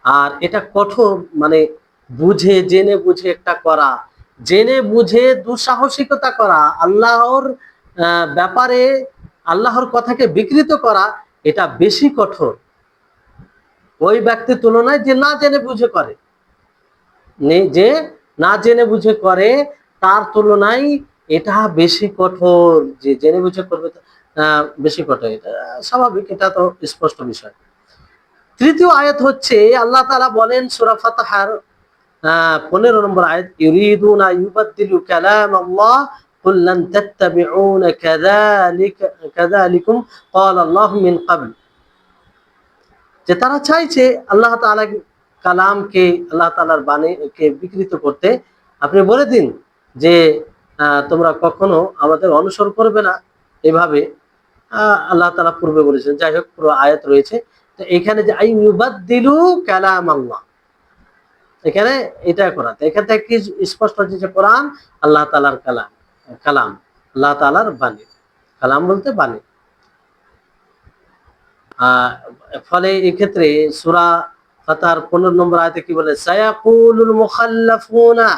আর এটা কঠোর মানে বুঝে জেনে বুঝে একটা করা, জেনে বুঝে দুঃসাহসিকতা করা, আল্লাহর ব্যাপারে আল্লাহর কথাকে বিকৃত করা, এটা বেশি কঠোর ওই ব্যক্তির তুলনায় যে না জেনে বুঝে করে। যে না জেনে বুঝে করে তার তুলনায় এটা বেশি কঠোর, যে জেনে বুঝে করবে বেশি কঠোর। এটা স্বাভাবিক, এটা তো স্পষ্ট বিষয়। তৃতীয় আয়াত হচ্ছে আল্লাহ তাআলা বলেন সূরা ফাতহার 15 নম্বর আয়াত, ইউরিদুনা ইউবাদদিলু কালামাল্লাহ কুল লান তাত্তাবিউনা কাযালিকুম ক্বালা আল্লাহু মিন ক্বাবল। যে তারা চাইছে আল্লাহ তাআলা কালামকে, আল্লাহ তাআলার বাণীকে বিকৃত করতে। আপনি বলে দিন যে তোমরা কখনো আমাদের অনুসরণ করবে না, এভাবে আল্লাহ তাআলা পূর্বে বলেছেন। যাই হোক, পুরো আয়াত রয়েছে। তো এখানে যে আই ইউবাদদিলু কালামাল্লাহ, এখানে এটা করা, এখান থেকে কি স্পষ্ট হচ্ছে যে কোরআন আল্লাহ তাআলার কালাম, কালাম আল্লাহ তাআলার বাণী। কালাম বলতে বাণী। ফলে এক্ষেত্রে সূরা ফাতহার 15 নম্বর আয়াতে কি বলে, সায়াকুলুল মুখাল্লাফুনা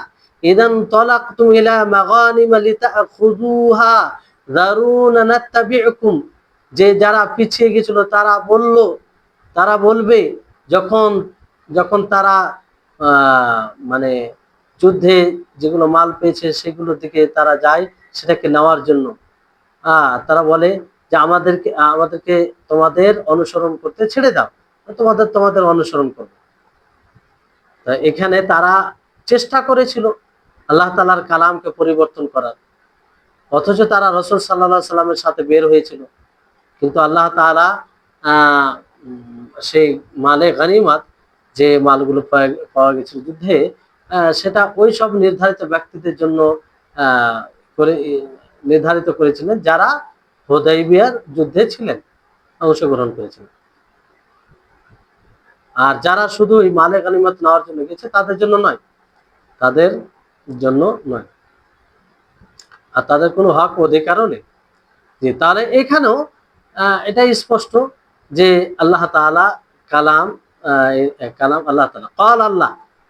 ইদান তালাকতুম ইলা মাগানিম লিতাখুযুহা যারুনা নাত্তাবিউকুম। যে যারা পিছিয়ে গিয়েছিল তারা বলবে যখন যখন তারা মানে যুদ্ধে যেগুলো মাল পেয়েছে সেগুলোর দিকে তারা যায় সেটাকে নেওয়ার জন্য, তারা বলে যে আমাদেরকে তোমাদের অনুসরণ করতে ছেড়ে দাও, তোমাদের অনুসরণ করবে। এখানে তারা চেষ্টা করেছিল আল্লাহ তাআলার কালামকে পরিবর্তন করার, অথচ তারা রাসূল সাল্লাল্লাহু আলাইহি সাল্লামের সাথে বের হয়েছিল, কিন্তু আল্লাহ তাআলা সেই মালে গনিমত, যে মালগুলো পাওয়া গেছিল যুদ্ধে, সেটা ওই সব নির্ধারিত ব্যক্তিদের জন্য করে নির্ধারিত করেছিলেন যারা হুদাইবিয়ার যুদ্ধে ছিলেন, অংশগ্রহণ করেছিলেন। আর যারা শুধু এই মালে গনিমত নেওয়ার জন্য গেছে তাদের জন্য নয়, তাদের জন্য নয়, আর তাদের কোনো হক অধিকারও নেই। যে তাহলে এখানেও এটাই স্পষ্ট যে আল্লাহ তাআলা কালাম, কালাম আল্লাহ তাআলা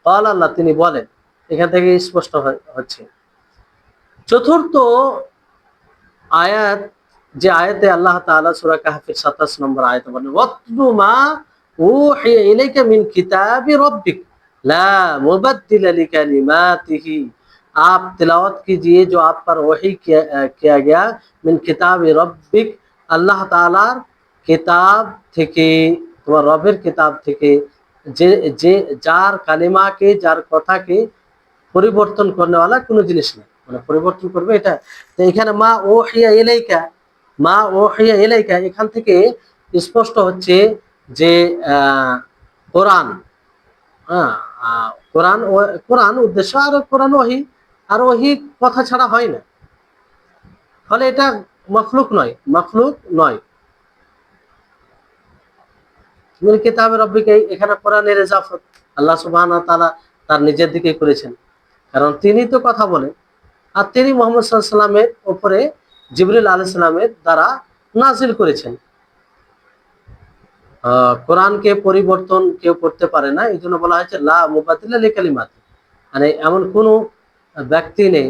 ক্বাল আল্লাহ তিনি বলেন, এখান থেকে স্পষ্ট হচ্ছে। চতুর্থ আয়াত, যে আয়াতে আল্লাহ তাআলা সূরা কাহফের 27 নম্বর আয়াতে বলেন, ওয়াতলু মা উহিয়া ইলাইকা মিন কিতাবি রাব্বিক লা মুবাদদিলা লিকালিমাতিহি। आप तिलावत कीजिए जो आप पर वही किया गया मिन किताबि रब्बिक, আল্লাহ তাআলার কিতাব থেকে, তোমার রবের কিতাব থেকে, যে যে যার কালিমাকে, যার কথাকে পরিবর্তন করনেওয়ালা কোনো জিনিস নেই, মানে পরিবর্তন করবে এটা। তো এখানে মা ওহিয়া ইলাইকা, এখান থেকে স্পষ্ট হচ্ছে যে কোরআন, হ্যাঁ, কোরআন কোরআন উদ্দেশ্য, আর কোরআন ওহী, আর ওহী কথা ছাড়া হয় না, ফলে এটা মখলুক নয়, মখলুক নয়। কিতাবে রব্বিকে, এখানে কোরআনের ইজাফত আল্লাহ সুবহানাহু ওয়া তাআলা তার নিজের দিকে করেছেন, কারণ তিনি তো কথা বলেন, আর তিনি মুহাম্মদ সাল্লাল্লাহু আলাইহি ওয়াসাল্লামের উপরে জিবরিল আলাইহিস সালামের দ্বারা নাজিল করেছেন। কোরআনকে পরিবর্তন কেউ করতে পারে না, এই জন্য বলা হয়েছে লা মুবাদদিলা লিকালিমাতি, মানে এমন কোনো ব্যক্তি নেই,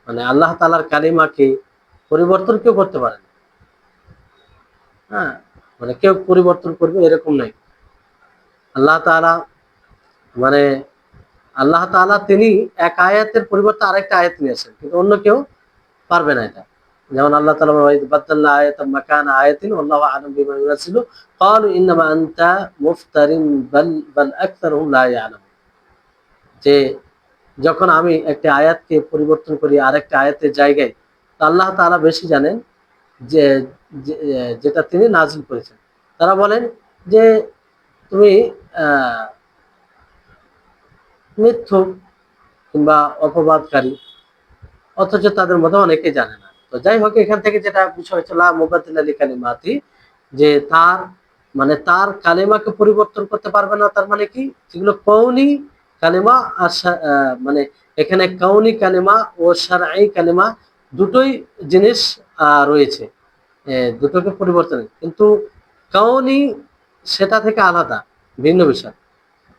মানে আল্লাহ তাআলার কালিমাকে পরিবর্তন কেউ করতে পারে না। হ্যাঁ, মানে কেউ পরিবর্তন করবে এরকম নাই। আল্লাহ তাআলা মানে আল্লাহ তাআলা তিনি এক আয়াতের পরিবর্তে আরেকটা আয়াত নিয়েছেন, কিন্তু অন্য কেউ পারবে না এটা। যেমন আল্লাহ তাআলা বলেন ওয়াইদ বাদদালনা আয়াতাম মাকানা আয়াতিন ওয়াল্লাহু আ'লামু বিমা ইউনজিলু ক্বালু ইন্নামা আনতা মুফতারিন বাল আকতারুহুম লা ইয়ালামুন। যে যখন আমি একটা আয়াতকে পরিবর্তন করি আরেকটা আয়াতের জায়গায়, তো আল্লাহ তাআলা বেশি জানেন যে যেটা তিনি নাযিল করেছেন। তারা বলেন যে তুমি মিথ্যুক কিংবা অপবাদকারী, অথচ তাদের মধ্যে অনেকে জানে না। তো যাই হোক, এখান থেকে যেটা বিষয় হচ্ছে লা মুবাদদিলা লিকালিমাতি, যে তার মানে তার কালেমাকে পরিবর্তন করতে পারবে না। তার মানে কি, যেগুলো কওনি কালেমা আর মানে এখানে কওনি কালেমা ও শারঈ কালেমা দুটোই জিনিস রয়েছে, দুটোকে পরিবর্তন, কিন্তু কওনি সেটা থেকে আলাদা, ভিন্ন বিষয়।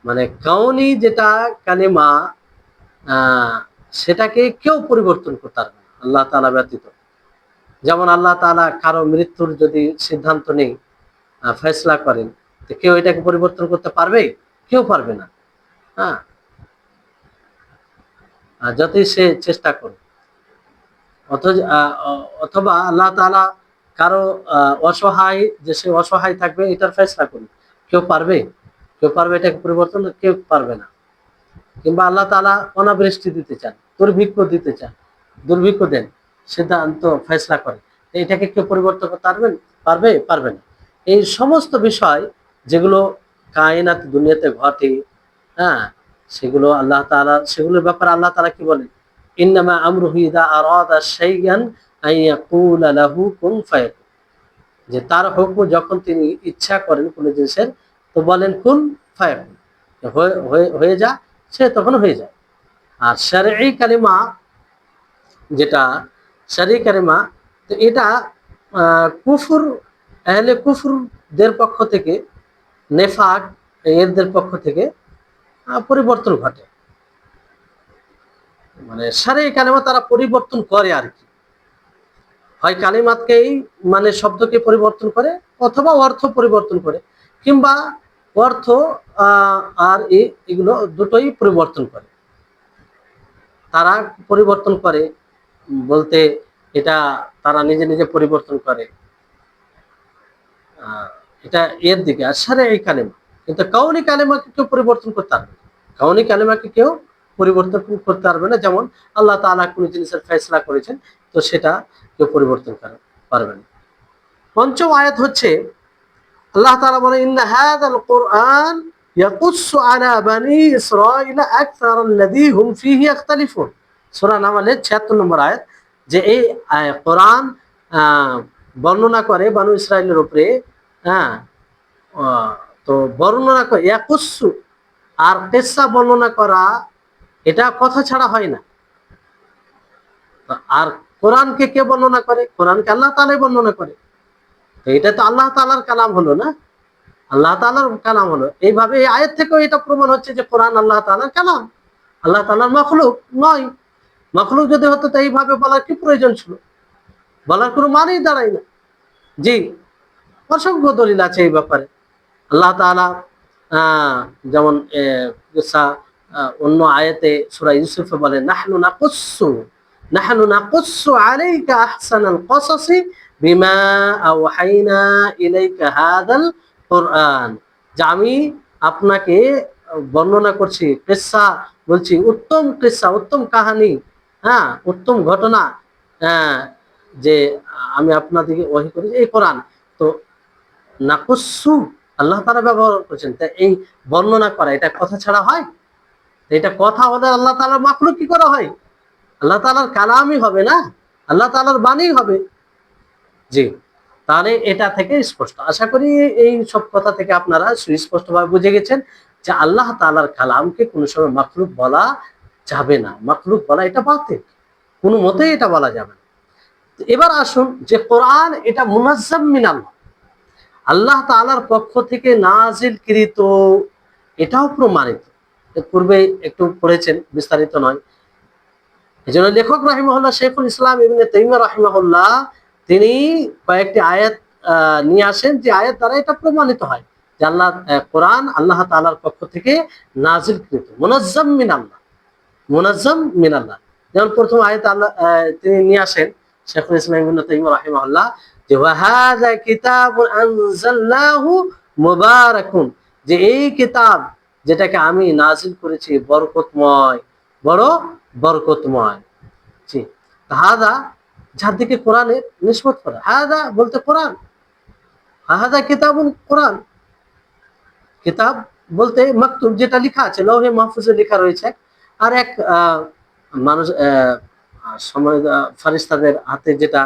মানে কওনি যেটা কালেমা, সেটাকে কেউ পরিবর্তন করতে পারবে না আল্লাহ তাআলা ব্যতীত। যেমন আল্লাহ তাআলা কারো মৃত্যুর যদি সিদ্ধান্ত নেই, ফয়সালা করেন, তো কেউ এটাকে পরিবর্তন করতে পারবে? কেউ পারবে না। হ্যাঁ, যতই সে চেষ্টা করুক। অথবা আল্লাহ তাআলা কারো অসহায়, যে সে অসহায় থাকবে এটার ফয়সালা করুন, কেউ পারবে? কেউ পারবে এটাকে পরিবর্তন? কেউ পারবে না। কিংবা আল্লাহ তাআলা অনাবৃষ্টি দিতে চান, দুর্ভিক্ষ দিতে চান, দুর্ভিক্ষ দেন, সিদ্ধান্ত ফয়সালা করে, এটাকে কেউ পরিবর্তন করতে পারবেন? পারবে? পারবে না। এই সমস্ত বিষয় যেগুলো কায়নাত দুনিয়াতে ঘটে, হ্যাঁ, সেগুলো আল্লাহ তাআলা, সেগুলোর ব্যাপারে আল্লাহ তাআলা কি বলেন? ইন্নামা আমরুহু ইযা আরাদা শাইআন আন ইয়াকুলা লাহু কুন ফায়াকুন। যে তার হুকুম যখন তিনি ইচ্ছা করেন কোন জিনিসের, তো বলেন কুন ফায়াকুন, হয়ে যা, সে তখন হয়ে যায়। আর শারঈ কালিমা, যেটা শারঈ কালিমা, তো এটা কুফর, আহলে কুফরদের পক্ষ থেকে, নেফাক এরদের পক্ষ থেকে পরিবর্তন ঘটে। মানে শারঈ কালিমা তারা পরিবর্তন করে আর কি, হয় কালিমাতকেই মানে শব্দকে পরিবর্তন করে, অথবা অর্থ পরিবর্তন করে, কিংবা অর্থ আর এগুলো দুটোই পরিবর্তন করে। তারা পরিবর্তন করে বলতে এটা তারা নিজে নিজে পরিবর্তন করে, এটা এর দিকে। আর শারঈ কালিমা, কিন্তু কাউনি কালিমাকে কেউ পরিবর্তন করতে পারবে না। কাউনি কালিমাকে কেউ পরিবর্তন করতে পারবে না। যেমন আল্লাহ তাআলা কোন জিনিসের ফয়সালা করেছেন, তো সেটা কেউ পরিবর্তন পারবে না। পঞ্চম আয়াত হচ্ছে আল্লাহ তাআলা বলেন ইন্না হাযাল কুরআন ইয়াকুসসু আলা বানি ইসরাঈলা আকসারাল্লাযী হুম ফীহি ইখতালিফুন। সূরা নামলের ৭৬ নম্বর আয়াত, যে এই কোরআন বর্ণনা করে বানু ইসরাইলের উপরে, হ্যাঁ, তো বর্ণনা করে ইয়াকুসসু, আর কিসসা বর্ণনা করা এটা কথা ছাড়া হয় না। আর কোরআনকে কে বর্ণনা করে? কোরআনকে আল্লাহ তাআলাই বর্ণনা করে। তো এটা তো আল্লাহ তাআলার কালাম হলো না, আল্লাহ তাআলার কালাম হলো। এইভাবে এই আয়াত থেকেও এটা প্রমাণ হচ্ছে যে কোরআন আল্লাহ তাআলার কালাম, আল্লাহ তাআলার মাখলুক নয়। মাখলুক যদি হতো তো এইভাবে বলার কি প্রয়োজন ছিল? বলার কোনো মানেই দাঁড়ায় না। জি, অসংখ্য দলিল আছে এই ব্যাপারে। আল্লাহ তাআলা যেমন অন্য আয়াতে সূরা ইউসুফে বলে নাহনু নাকুসসু আলাইকা আহসানাল কসাসি বিমা আওহাইনা ইলাইকা হাযাল কুরআন, যে আমি আপনাকে বর্ণনা করছি, কিসসা বলছি, উত্তম কিসসা, উত্তম কাহিনী, হ্যাঁ, উত্তম ঘটনা, যে আমি আপনাদেরকে ওহী করেছি এই কোরআন। তো নাকুসু আল্লাহ তাআলা ব্যবহার করেছেন। তা এই বর্ণনা করা এটা কথা ছাড়া হয়? এটা কথা হলে আল্লাহ তাআলার মাখলুক কি করা হয়? আল্লাহ তাআলার কালামই হবে না, আল্লাহ তাআলার বাণী হবে। জি, তাহলে এটা থেকে স্পষ্ট। আশা করি এই সব কথা থেকে আপনারা সুস্পষ্টভাবে বুঝে গেছেন যে আল্লাহ তাআলার কালামকে কোনো সময় মাখলুক বলা যাবে না। মাখলুক বলা এটা বাতিল, কোনো মতেই এটা বলা যাবে না। এবার আসুন যে কোরআন এটা মুনাজ্জাম মিনাল্লাহ, আল্লাহ তাআলার পক্ষ থেকে নাজিলকৃত, এটাও প্রমাণিত। এর পূর্বে একটু পড়েছেন, বিস্তারিত নয়। এজন্য লেখক রাহিমাহুল্লাহ শেখুল ইসলাম ইবনে তাইমিয়া রাহিমাহুল্লাহ তিনি কয়েকটি আয়াত নিয়ে আসেন, যে আয়াত দ্বারা এটা প্রমাণিত হয় যে আল্লাহ কোরআন আল্লাহ তাআলার পক্ষ থেকে নাজিলকৃত, মুনাজ্জাম মিনাল্লাহ, মুনাজ্জাম মিনাল্লাহ। যেমন প্রথম আয়াত আল্লাহ তিনি নিয়ে আসেন শেখুল ইসলাম ইবনে তাইমিয়া রাহিমাহুল্লাহ, যে ওয়াহাযা কিতাবুন আনজালনাহু মুবারাকুন, যে এই কিতাব যেটাকে আমি নাজিল করেছি বরকতময়, বড় বরকতময়। জি, হাদা যার দিকে কোরআনের নিসবত করা, হাদা বলতে কোরআন, হাদা কিতাবুন কোরআন, কিতাব বলতে মাকতুব, যেটা লেখা আছে লৌহে মাহফুজে লেখা রয়েছে। আর এক মানুষ সময় ফারিস্তাদের হাতে যেটা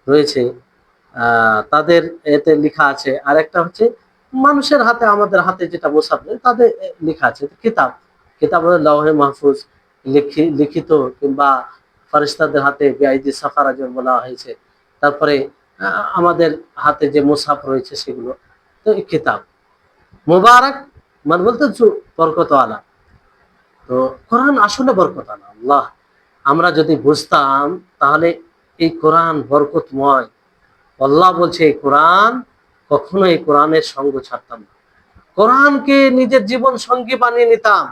রয়েছে তাদের এতে লেখা আছে, আর একটা হচ্ছে মানুষের হাতে, আমাদের হাতে যেটা মুসাফ তাদের লেখা আছে কিতাব। কিতাব হলো লৌহে মাহফুজ, লিখিত, কিংবা ফারিস্তাদের হাতে বেআইদি সাফারা যে বলা হয়েছে। তারপরে আমাদের হাতে যে মুসাফ রয়েছে সেগুলো, তো এই কিতাব মুবারক মানে বলতে বরকতওয়ালা। তো কোরআন আসলে বরকতওয়ালা। আল্লাহ, আমরা যদি বুঝতাম তাহলে এই কোরআন বরকতময়। আল্লাহ বলছে এই কোরআন, কখনো এই কোরআনের সঙ্গ ছাড়তাম না, কোরআনকে নিজের জীবন সঙ্গী বানিয়ে নিতাম।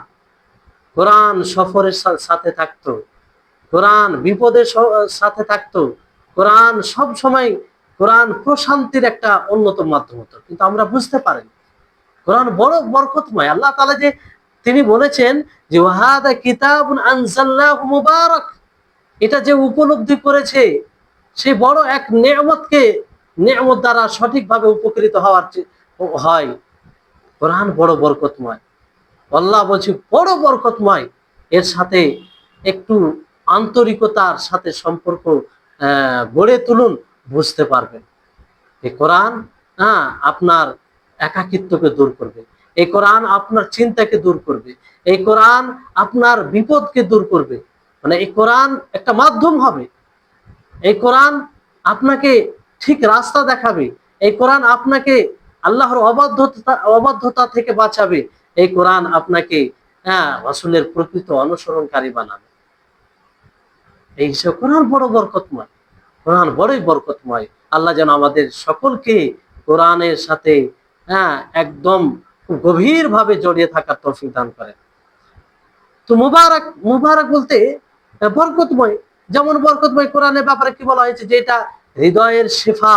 কোরআন সফরের সাথে থাকতো, কোরআন বিপদের সাথে থাকতো, কোরআন সব সময়, কোরআন প্রশান্তির একটা অন্যতম মাধ্যম হতো। কিন্তু আমরা বুঝতে পারিনি কোরআন বড় বরকতময়। আল্লাহ তাআলা যে তিনি বলেছেন যে ওয়াহাদা কিতাবুন আনজালনাহু মুবারাক, এটা যে উপলব্ধি করেছে সেই বড় এক নেয়ামতকে, নেয়ামত দ্বারা সঠিকভাবে উপকৃত হওয়ার হয়। কোরআন বড় বরকতময়, আল্লাহ বলছি বড় বরকতময়। এর সাথে একটু আন্তরিকতার সাথে সম্পর্ক গড়ে তুলুন, বুঝতে পারবেন এই কোরআন আপনার একাকিত্বকে দূর করবে, এই কোরআন আপনার চিন্তাকে দূর করবে, এই কোরআন আপনার বিপদকে দূর করবে। মানে এই কোরআন একটা মাধ্যম হবে, এই কোরআন আপনাকে ঠিক রাস্তা দেখাবে, এই কোরআন আপনাকে আল্লাহর অবাধ্যতা থেকে বাঁচাবে, এই কোরআন আপনাকে রাসূলের প্রকৃত অনুসরণকারী বানাবে। এই হিসেবে কোরআন বড় বরকতময়, কোরআন বড়ই বরকতময়। আল্লাহ যেন আমাদের সকলকে কোরআনের সাথে একদম গভীর ভাবে জড়িয়ে থাকার তৌফিক দান করেন। তো মুবারক, মুবারক বলতে বরকতময়। যেমন বরকতময় কোরআনের ব্যাপারে কি বলা হয়েছে, যে এটা হৃদয়ের শিফা,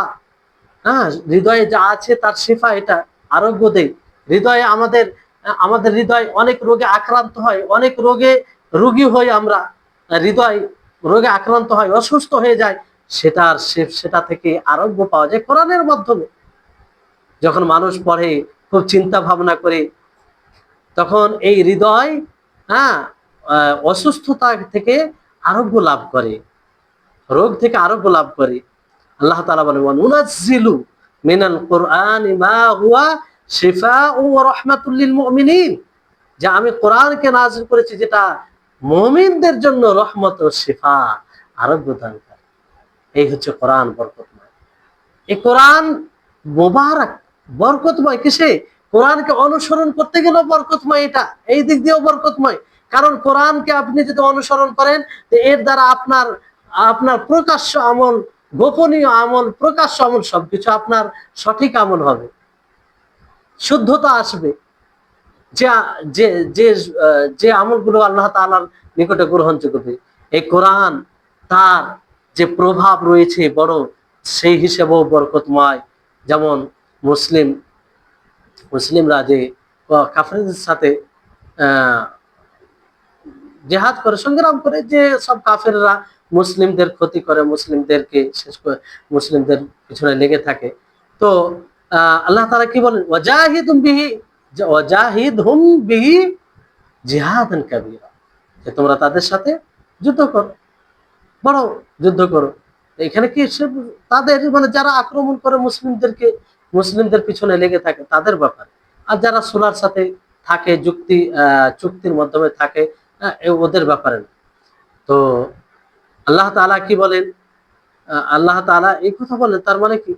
হৃদয়ে যা আছে তার শিফা, এটা আরোগ্য দেয়। হৃদয়ে আমাদের আমাদের হৃদয় অনেক রোগে আক্রান্ত হয়, অনেক রোগী হই আমরা, হৃদয় রোগে আক্রান্ত হয়, অসুস্থ হয়ে যায়, সেটা থেকে আরোগ্য পাওয়া যায় কোরআনের মাধ্যমে। যখন মানুষ পড়ে, খুব চিন্তা ভাবনা করে, তখন এই হৃদয় অসুস্থতা থেকে আরোগ্য লাভ করে, রোগ থেকে আরোগ্য লাভ করে। আল্লাহ তাআলা বলেন ওয়ানুনাজ্জিলু মিনাল কুরআনি মা হুয়া শিফাউ ওয়া রাহমাতুল লিল মুমিনিন, যে আমি কোরআনকে নাযিল করেছি যেটা মুমিনদের জন্য রহমত ও শিফা, আরোগ্য দান করে। এই হচ্ছে কোরআন বরকতময়। এই কোরআন মোবারক, বরকতময় কিসে? কোরআনকে অনুসরণ করতে গেলেও বরকতময়, এটা এই দিক দিয়েও বরকতময়। কারণ কোরআনকে আপনি যদি অনুসরণ করেন, এর দ্বারা আপনার আপনার প্রকাশ্য আমল, গোপনীয় আমল, প্রকাশ্য আমল সবকিছু আপনার সঠিক আমল হবে, শুদ্ধতা আসবে। যে যে যে যে আমলগুলো আল্লাহ তাআলার নিকটে গ্রহণযোগ্য হবে, এই কোরআন তার যে প্রভাব রয়েছে বড়, সেই হিসেবেও বরকতময়। যেমন মুসলিমরা যে কাফেরদের সাথে জিহাদ করে, সংগ্রাম করে, যে সব কাফেররা মুসলিমদের ক্ষতি করে, মুসলিমদেরকে শেষ করে মুসলিমদের পিছনে লেগে থাকে, তো আল্লাহ তাআলা কি বলেন, ওয়াজাহিদহুম বিহি জিহাদান কাবীরা, যে তোমরা তাদের সাথে যুদ্ধ করো, বড় যুদ্ধ করো। এখানে কি তাদের মানে যারা আক্রমণ করে মুসলিমদেরকে, মুসলিমদের পিছনে লেগে থাকে তাদের ব্যাপার, আর যারা সুলার সাথে থাকে, চুক্তির মাধ্যমে থাকে, ওদের ব্যাপারে না। তো আল্লাহ তাআলা কি বলেন, আল্লাহ তাআলা এই কথা বলেন, তার মানে কি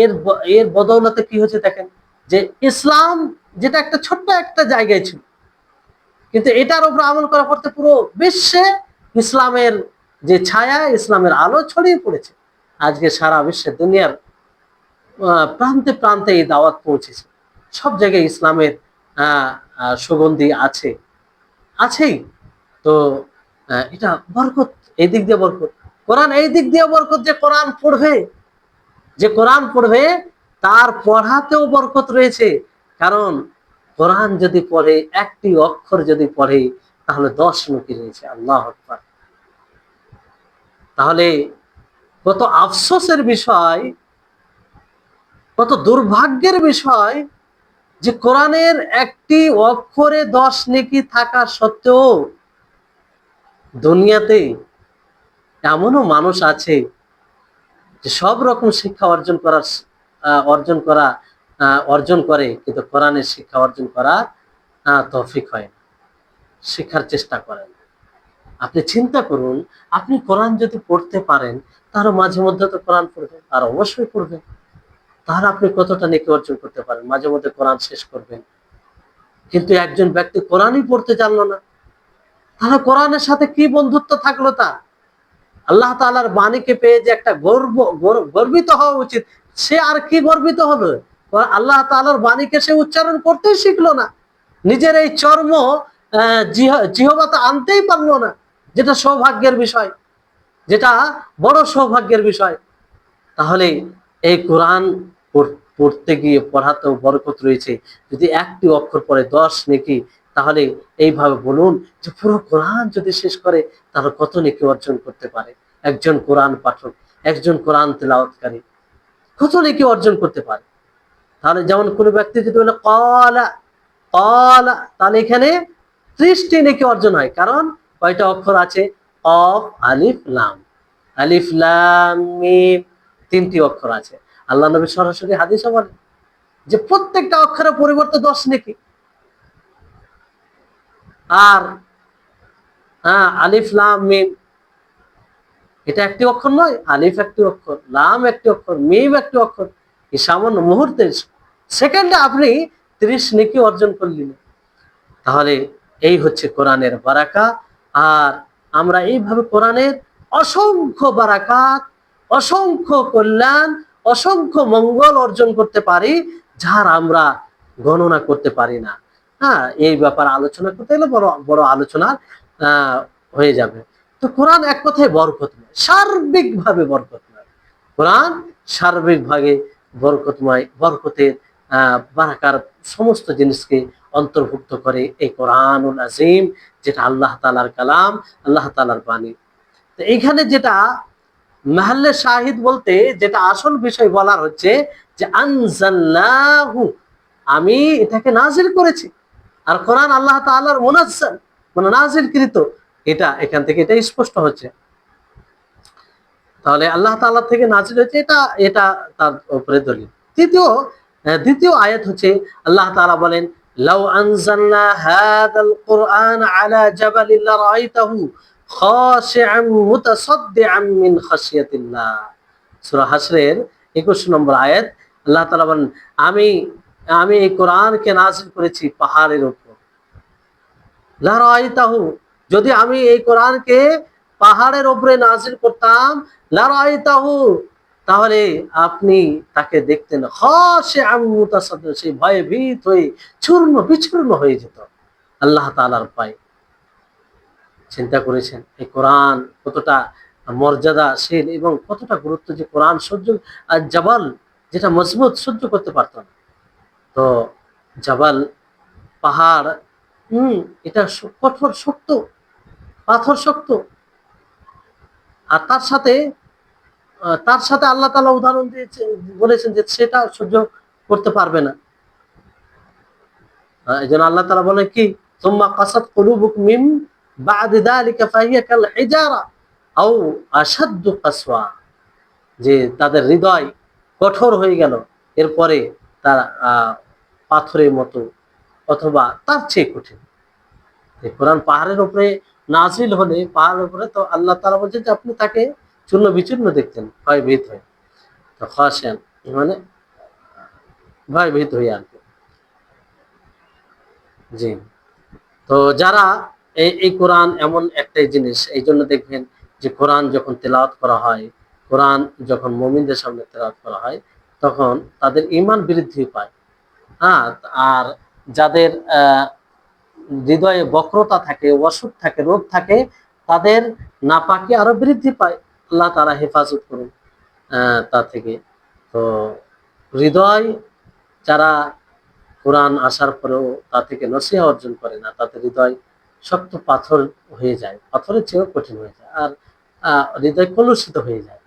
এর এর বদৌলতে কি হচ্ছে দেখেন, যে ইসলাম যেটা একটা ছোট্ট একটা জায়গায় ছিল, কিন্তু এটার উপর আমল করা করতে পুরো বিশ্বে ইসলামের যে ছায়া, ইসলামের আলো ছড়িয়ে পড়েছে। আজকে সারা বিশ্বে দুনিয়ার প্রান্তে প্রান্তে এই দাওয়াত পৌঁছেছে, সব জায়গায় ইসলামের সুগন্ধি আছেই। তো এটা বরকত, এই দিক দিয়ে বরকত। কোরআন এই দিক দিয়ে বরকত, যে কোরআন পড়বে তার পড়াতেও বরকত রয়েছে। কারণ কোরআন যদি পড়ে, একটি অক্ষর যদি পড়ে, তাহলে 10 নেকি রয়েছে। আল্লাহু আকবার। তাহলে কত আফসোসের বিষয়, কত দুর্ভাগ্যের বিষয়, যে কোরআনের একটি অক্ষরে 10 নেকি থাকা সত্ত্বেও দুনিয়াতে এমনও মানুষ আছে যে সব রকম শিক্ষা অর্জন করে, কিন্তু কোরআনের শিক্ষা অর্জন করার তৌফিক হয় না, শিক্ষার চেষ্টা করেন। আপনি চিন্তা করুন, আপনি কোরআন যদি পড়তে পারেন, তাহলে মাঝে মধ্যে তো কোরআন পড়বেন, আর অবশ্যই পড়বেন। তাহলে আপনি কতটা নেকি অর্জন করতে পারেন, মাঝে মধ্যে কোরআন শেষ করবেন। কিন্তু একজন ব্যক্তি কোরআনই পড়তে জানলো না, তাহলে কোরআনের সাথে কি বন্ধুত্ব থাকলো তার? আল্লাহ তাআলার বাণীকে পেয়ে যে একটা গর্বিত হওয়া উচিত, সে আর কি গর্বিত হবে? আল্লাহ তাআলার বাণীকে সে উচ্চারণ করতেই শিখলো না, নিজের এই চর্ম জিহবাতে আনতেই পারলো না, যেটা সৌভাগ্যের বিষয়, যেটা বড় সৌভাগ্যের বিষয়। তাহলে এই কোরআন পড়তে গিয়ে পড়াতেও বরকত রয়েছে। যদি একটি অক্ষর পড়ে 10 নেকি, তাহলে এইভাবে বলুন যে পুরো কোরআন যদি শেষ করে, তাহলে কত নেকি অর্জন করতে পারে একজন কোরআন পাঠক, একজন কোরআন তেলাওয়াতকারী, কত নেকি অর্জন করতে পারে। তাহলে যেমন কোনো ব্যক্তি যদি বলে ক্বালা ক্বালা, তাহলে এখানে 30টি নেকি অর্জন হয়। কারণ কয়টা অক্ষর আছে? কফ, আলিফ, লাম। আলিফ লাম মিম, 3টি অক্ষর আছে। আল্লাহ নবী সরাসরি হাদিসে বলেন যে প্রত্যেকটা অক্ষরের পরিবর্তে 10 নেকি। আর আলিফ লাম মিম, এটা একটি অক্ষর নয়, আলিফ একটি অক্ষর, লাম একটি অক্ষর, মিম একটি অক্ষর। এই সামান্য মুহূর্তে, সেকেন্ডে আপনি 30 নেকি অর্জন করলেন। তাহলে এই হচ্ছে কোরআনের বারাকা। আর আমরা এইভাবে কোরআনের অসংখ্য বারাকাত, অসংখ্য কল্যাণ, অসংখ্য মঙ্গল অর্জন করতে পারি, যার আমরা গণনা করতে পারি না। এই ব্যাপারে আলোচনা করতে গেলে বড় বড় আলোচনা হয়ে যাবে। তো কোরআন এক কথায় বরকতময়, সার্বিকভাবে বরকতময়। কোরআন সার্বিকভাবে বরকতময়, বরকতের বারাকার সমস্ত জিনিসকে অন্তর্ভুক্ত করে এই কোরআনুল আযীম, যেটা আল্লাহ তাআলার কালাম, আল্লাহ তাআলার বাণী। তো এইখানে যেটা মাহল্লে শাহিদ বলতে যেটা আসল বিষয় বলার হচ্ছে, যে আনজালনাহু, আমি এটাকে নাজিল করেছি। আর কোরআন আল্লাহ তাআলার মুনাজ্জাল, মানে নাজিলকৃত, এটা এখান থেকে এটা স্পষ্ট হচ্ছে। তাহলে আল্লাহ তাআলা থেকে নাজিল হয়েছে, এটা এটা তার উপরে দলিল। দ্বিতীয় আয়াত হচ্ছে আল্লাহ তাআলা বলেন, লাউ আনজালনা হাযাল কুরআন আলা জাবালিন লারাআইতাহু খাশিআন মুতাসাদ্দিআন মিন খাশিয়াতিল্লাহ। সূরা হাশরের 21 নম্বর আয়াত। আল্লাহ তাআলা বলেন, আমি এই কোরআনকে নাজিল করেছি পাহাড়ের উপর। লারাআইতাহু, যদি আমি এই কোরআনকে পাহাড়ের উপরে নাজিল করতাম, লারাআইতাহু, তাহলে আপনি তাকে দেখতেন, খাশিআন মুতাসাদ্দিআন, সেই ভয়ে ভীত হয়ে চূর্ণ বিচূর্ণ হয়ে যেত আল্লাহ তাআলার ভয়ে। চিন্তা করেছেন এই কোরআন কতটা মর্যাদাশীল এবং কতটা গুরুত্ব, যে কোরআন আর জাবাল, যেটা মজবুত, সহ্য করতে পারত না। তো জাবাল, পাহাড়, এটা কঠোর শক্ত, পাথর শক্ত। আর তার সাথে আল্লাহ তাআলা উদাহরণ দিয়েছেন, বলেছেন যে সেটা সহ্য করতে পারবে না। এই জন্য আল্লাহ তাআলা বলে কি, সুম্মা কাসাত কুলুবুকুম মিন বা'দি যালিকা ফাহিয়া কাল হিজারা আও আশাদ্দু কাসওয়া, যে তাদের হৃদয় কঠোর হয়ে গেল, এরপরে তার পাথরের মতো অথবা তার চেয়ে কঠিন। এই কোরআন পাহাড়ের উপরে নাজিল হলে, পাহাড়ের উপরে, তো আল্লাহ তাআলা বলছেন যে আপনি তাকে চূর্ণ বিচূর্ণ দেখতেন ভয়ভীত হয়ে। তো খাশিয়ান মানে ভয়ভীত হয়ে আর কি। জি। তো যারা এই কোরআন এমন একটাই জিনিস, এই জন্য দেখবেন যে কোরআন যখন তেলাওয়াত করা হয়, কোরআন যখন মুমিনদের সামনে তেলাওয়াত করা হয়, তখন তাদের ঈমান বৃদ্ধি পায়। হ্যাঁ, আর যাদের হৃদয়ে বক্রতা থাকে, অসুখ থাকে, রোগ থাকে, তাদের নাপাকি আরো বৃদ্ধি পায়। আল্লাহ তাআলা হেফাজত করুন তা থেকে। তো হৃদয় যারা কোরআন আসার পরেও তা থেকে নসিহা অর্জন করে না, তাদের হৃদয় শক্ত পাথর হয়ে যায়, পাথরের চেয়েও কঠিন হয়ে যায়, আর হৃদয় কলুষিত হয়ে যায়।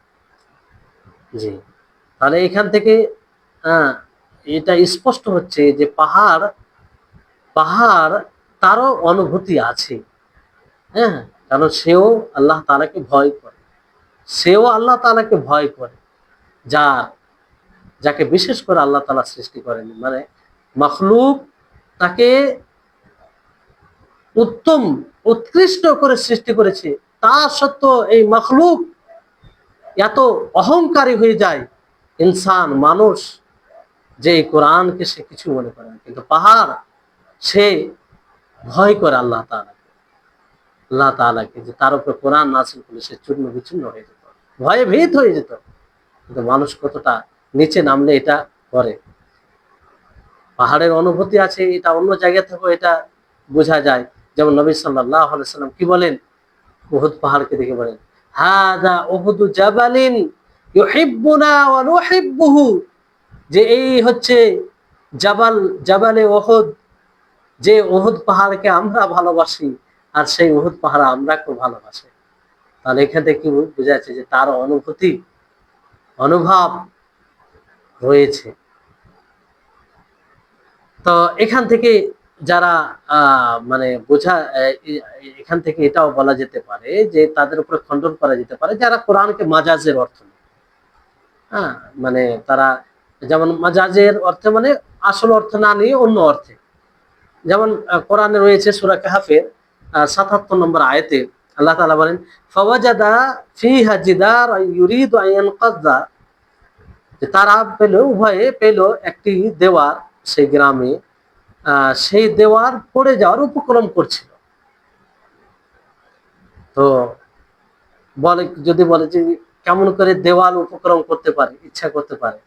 জি। তাহলে এখান থেকে আহ, এটা স্পষ্ট হচ্ছে যে পাহাড় পাহাড় তারও অনুভূতি আছে। হ্যাঁ, কারণ সেও আল্লাহ তাআলাকে ভয় করে, সেও আল্লাহ তাআলাকে ভয় করে। যার যাকে বিশেষ করে আল্লাহ তাআলা সৃষ্টি করেনি, মানে মখলুক তাকে উত্তম উৎকৃষ্ট করে সৃষ্টি করেছে, তা সত্ত্বেও এই মখলুক এত অহংকারী হয়ে যায়, ইনসান মানুষ, যে এই কোরআনকে সে কিছু মনে করে না। কিন্তু পাহাড় সে ভয় করে আল্লাহ তাআলাকে, যে তার উপরে কোরআন নাযিল করলে সে চূর্ণ বিচূর্ণ হয়ে যেত, ভয়ে ভীত হয়ে যেত। কিন্তু মানুষ কতটা নিচে নামলে এটা করে। পাহাড়ের অনুভূতি আছে, এটা অন্য জায়গা থেকেও এটা বোঝা যায়। যেমন নবী সাল্লাল্লাহু আলাইহি সাল্লাম কি বলেন, উহুদ পাহাড়কে দেখে বলেন, হাযা উহুদু জাবালিন ইউহিব্বুনা ওয়া নুহিব্বুহু, যে এই হচ্ছে জাবালে উহুদ, যে উহুদ পাহাড়কে আমরা ভালোবাসি, আর সেই উহুদ পাহাড় আমরা খুব ভালোবাসি। তাহলে এখান থেকে কি বোঝা যাচ্ছে যে তার অনুভব রয়েছে। তো এখান থেকে যারা মানে বোঝা, এখান থেকে এটাও বলা যেতে পারে যে তাদের উপরে খণ্ডন করা যেতে পারে যারা কোরআনকে মাজাজের অর্থ নেয়। হ্যাঁ, মানে তারা যেমন মাজাজের অর্থে মানে আসল অর্থ না নিয়ে অন্য অর্থে, যেমন কোরআনে রয়েছে সূরা কাহফের ৭৭ নম্বর আয়াতে আল্লাহ তাআলা বলেন, ফাওয়াজাদা ফিহা জিদার ইউরিদু আন ইয়ানকাযা, যে তারা পেল, উভয়ে পেল একটি দেওয়ার সেই গ্রামে, সেই দেওয়ার পড়ে যাওয়ার উপক্রম করছিল। তো বলে, যদি বলে যে কেমন করে দেওয়াল উপক্রম করতে পারে, ইচ্ছা করতে পারে,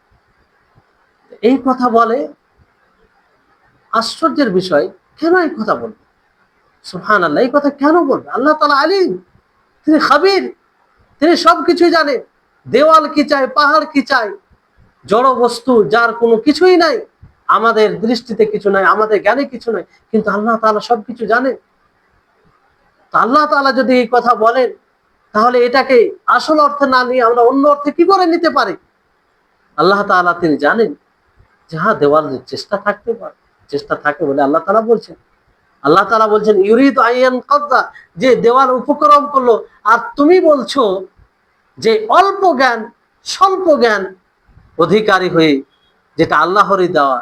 এই কথা বলে, আশ্চর্যের বিষয়, কেন এই কথা বলবে? সুবহানাল্লাহ, এই কথা কেন বলবে? আল্লাহ তাআলা আলিম, তিনি খাবির, তিনি সবকিছু জানেন। দেওয়াল কি চায়, পাহাড় কি চায়, জড় বস্তু যার কোনো কিছুই নাই, আমাদের দৃষ্টিতে কিছু নাই, আমাদের জ্ঞানে কিছু নাই, কিন্তু আল্লাহ তাআলা সবকিছু জানেন। তো আল্লাহ তাআলা যদি এই কথা বলেন, তাহলে এটাকে আসল অর্থে না নিয়ে আমরা অন্য অর্থে কি করে নিতে পারি? আল্লাহ তাআলা তিনি জানেন যে হ্যাঁ, দেওয়ালের চেষ্টা থাকতে পারে, চেষ্টা থাকে বলে আল্লাহ তাআলা বলছেন। আল্লাহ তাআলা বলছেন ইউরিদু আন ইয়ানকাযা, যে দেওয়াল উপক্রম করলো, আর তুমি বলছো যে অল্প জ্ঞান, স্বল্প জ্ঞান অধিকারী হয়ে, যেটা আল্লাহরই দেওয়া,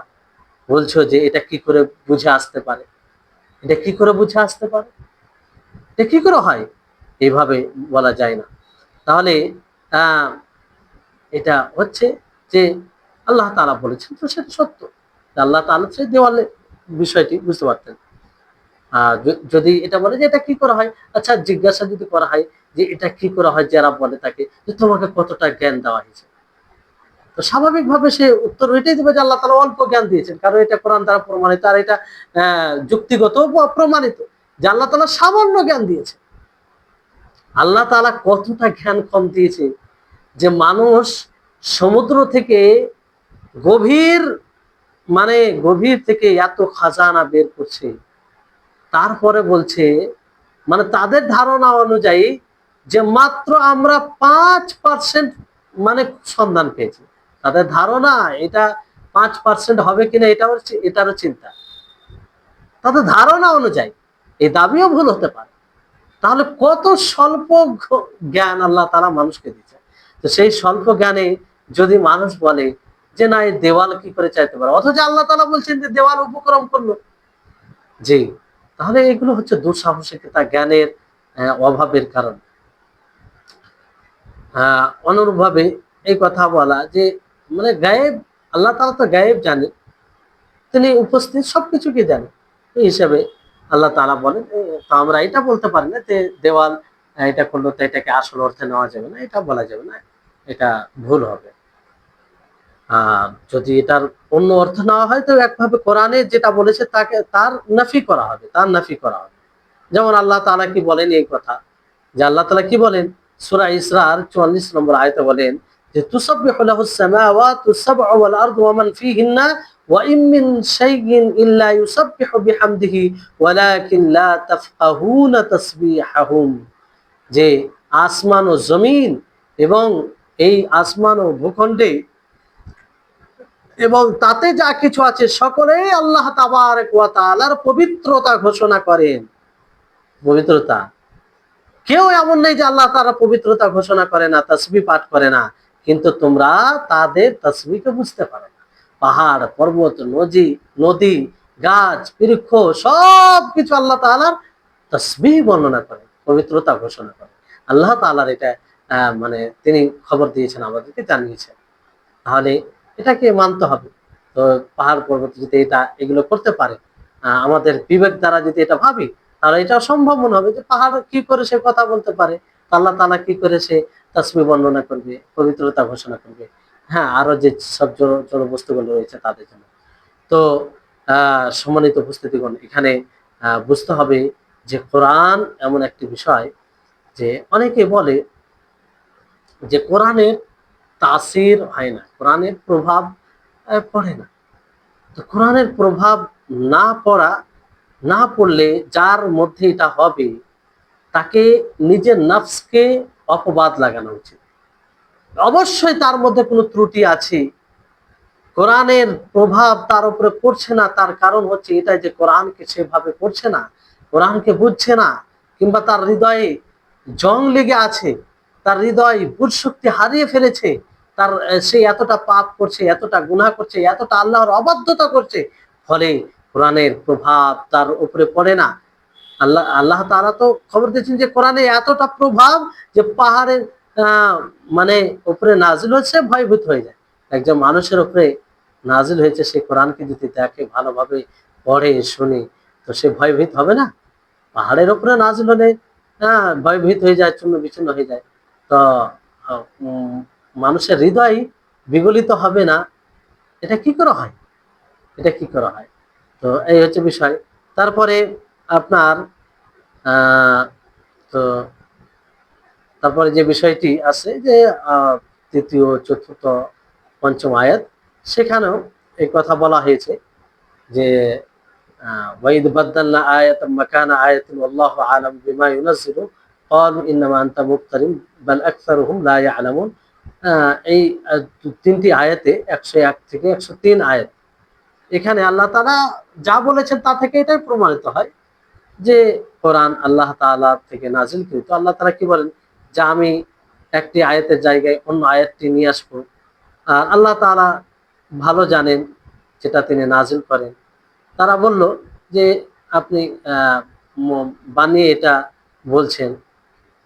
বলছো যে এটা কি করে বুঝে আসতে পারে, এটা কি করে বুঝে আসতে পারে, এটা কি করে হয়? এইভাবে বলা যায় না। তাহলে আহ এটা হচ্ছে যে আল্লাহ তাআলা বলেছেন, তো সেটা সত্য। আল্লাহ তাআলা সেই দেওয়ালে বিষয়টি বুঝতে পারতেন। যদি এটা বলে যে এটা কি করা হয়, আচ্ছা জিজ্ঞাসা যদি করা হয় যে এটা কি করা হয়, যারা বলে তাকে যে তোমাকে কতটা জ্ঞান দেওয়া হয়েছে, তো স্বাভাবিকভাবে সে উত্তর এটাই দেবে যে আল্লাহ তাআলা অল্প জ্ঞান দিয়েছেন, কারণ এটা কোরআন দ্বারা প্রমাণিত, আর এটা যুক্তিগত প্রমাণিত যে আল্লাহ তাআলা সামান্য জ্ঞান দিয়েছে। আল্লাহ তাআলা কতটা জ্ঞান কম দিয়েছে, যে মানুষ সমুদ্র থেকে গভীর, মানে গভীর থেকে এত খাজানা বের করছে, তারপরে বলছে, মানে তাদের ধারণা অনুযায়ী যে মাত্র আমরা 5% মানে সন্ধান পেয়েছি। তাদের ধারণা এটা 5% হবে কিনা এটারও চিন্তা, তাদের ধারণা অনুযায়ী এই দাবিও ভুল হতে পারে। তাহলে কত স্বল্প জ্ঞান আল্লাহ তাআলা মানুষকে দিচ্ছে। তো সেই স্বল্প জ্ঞানে যদি মানুষ বলে যে না এই দেওয়াল কি করে চাইতে পারে, অথচ আল্লাহ তাআলা বলছেন যে দেওয়াল উপক্রম করলো। জি, তাহলে এগুলো হচ্ছে দুঃসাহসিকতা, জ্ঞানের অভাবের কারণ। অনুরূপভাবে এই কথা বলা যে মানে গায়েব, আল্লাহ তাআলা তো গায়েব জানেন, তিনি উপস্থিত সবকিছুকে জানেন। এই হিসাবে আল্লাহ তাআলা বলেন তো আমরা এটা বলতে পারি না যে দেওয়াল এটা করলো তো এটাকে আসল অর্থে নেওয়া যাবে না, এটা বলা যাবে না, এটা ভুল হবে। যদি এটার অন্য অর্থ নেওয়া হয় তো একভাবে কোরআনে যেটা বলেছে তাকে তার নাফি করা হবে, তার নাফি করা হবে। যেমন আল্লাহ তাআলা কি বলেন এই কথা, যে আল্লাহ তাআলা কি বলেন সূরা ইসরার 44 নম্বর আয়াতে বলেন যে তুসাব্বিহু লাহুস সামাওয়াতু সাব'উ ওয়াল আরদু ওয়া মান ফীহিন্না ওয়া ইম মিন শাইইন ইল্লা ইউসাব্বিহু বিহামদিহি ওয়ালাকিন লা তাফকাহুনা তাসবিহাহুম। যে আসমান ও জমিন এবং এই আসমান ও ভূখণ্ডে এবং তাতে যা কিছু আছে সকলেই আল্লাহ তাবারক ওয়া তাআলার পবিত্রতা ঘোষণা করেন। পবিত্রতা, কেউ এমন নেই যে আল্লাহ তাআলা পবিত্রতা ঘোষণা করে না, তাসবিহ পাঠ করে না, কিন্তু তোমরা তাদের তাসবিহকে বুঝতে পারো না। পাহাড় পর্বত নদী নদী গাছ বৃক্ষ সবকিছু আল্লাহ তাআলার তাসবিহ বর্ণনা করে, পবিত্রতা ঘোষণা করে। আল্লাহ তাআলার এটা মানে তিনি খবর দিয়েছেন, আমাদেরকে জানিয়েছেন। তাহলে এটাকে মানতে হবে। তো পাহাড় পর্বত যদি এগুলো করতে পারে, আমাদের বিবেক দ্বারা যদি এটা ভাবি, তাহলে এটা সম্ভব মনে হবে যে পাহাড় কি করে সে কথা বলতে পারে, আল্লাহ তাআলা কি করে সে তাসবিহ বর্ণনা করবে, পবিত্রতা ঘোষণা করবে। হ্যাঁ, আরো যে সব জড় বস্তুগুলো রয়েছে তাদের জন্য। তো সম্মানিত উপস্থিতিগণ, এখানে বুঝতে হবে যে কোরআন এমন একটি বিষয় যে অনেকে বলে যে কোরআনের তাসির হয় না, কোরআনের প্রভাব পড়ে না। তো কোরআনের প্রভাব না পড়লে যার মধ্যে এটা হবে তাকে নিজের নফসকে অপবাদ লাগানো উচিত। অবশ্যই তার মধ্যে কোনো ত্রুটি আছে, কোরআনের প্রভাব তার উপরে পড়ছে না, তার কারণ হচ্ছে এটাই যে কোরআনকে সেভাবে পড়ছে না, কোরআনকে বুঝছে না, কিংবা তার হৃদয়ে জং লেগে আছে, তার হৃদয় বুঝ শক্তি হারিয়ে ফেলেছে, তার সে এতটা পাপ করছে, এতটা গুনাহ করছে, এতটা আল্লাহর অবাধ্যতা করছে, ফলে কোরআনের প্রভাব তার উপরে পড়ে না। আল্লাহ তাআলা তো খবর দিয়েছেন যে কোরআনে এতটা প্রভাব যে পাহাড়ের মানে উপরে নাজিল হচ্ছে, ভয়ভীত হয়ে যায়। একজন মানুষের উপরে নাজিল হয়েছে, সে কোরআনকে যদি দেখে, ভালোভাবে পড়ে শুনে, তো সে ভয়ভীত হবে না? পাহাড়ের উপরে নাজিল হলে ভয়ভীত হয়ে যায়, চূর্ণ বিচূর্ণ হয়ে যায়। তো মানুষের হৃদয় বিগলিত হবে না, এটা কি করে হয়? এটা কি করে হয়? তো এই হচ্ছে বিষয়। তারপরে আপনার আহ তো তারপরে যে বিষয়টি আছে যে তৃতীয় চতুর্থ পঞ্চম আয়াত, সেখানেও এই কথা বলা হয়েছে যে ওয়াইদ বাদদালনা আয়াতাম মাকানা আয়াতিন ওয়াল্লাহু আলাম বিমা ইউনাজ্জিলু ক্বালু ইন্নামা আনতা মুফতারিন বাল আকসারুহুম লা ইয়ালামুন। এই তিনটি আয়াতে 101 থেকে 103 আয়াত, এখানে আল্লাহ তাআলা যা বলেছেন তা থেকে এটাই প্রমাণিত হয় যে কোরআন আল্লাহ তাআলা থেকে নাজিলকৃত। আল্লাহ তাআলা কি বলেন যে আমি একটি আয়াতের জায়গায় অন্য আয়াতটি নিয়ে আসবো, আর আল্লাহ তাআলা ভালো জানেন যেটা তিনি নাজিল করেন। তারা বলল যে আপনি বানিয়ে এটা বলছেন,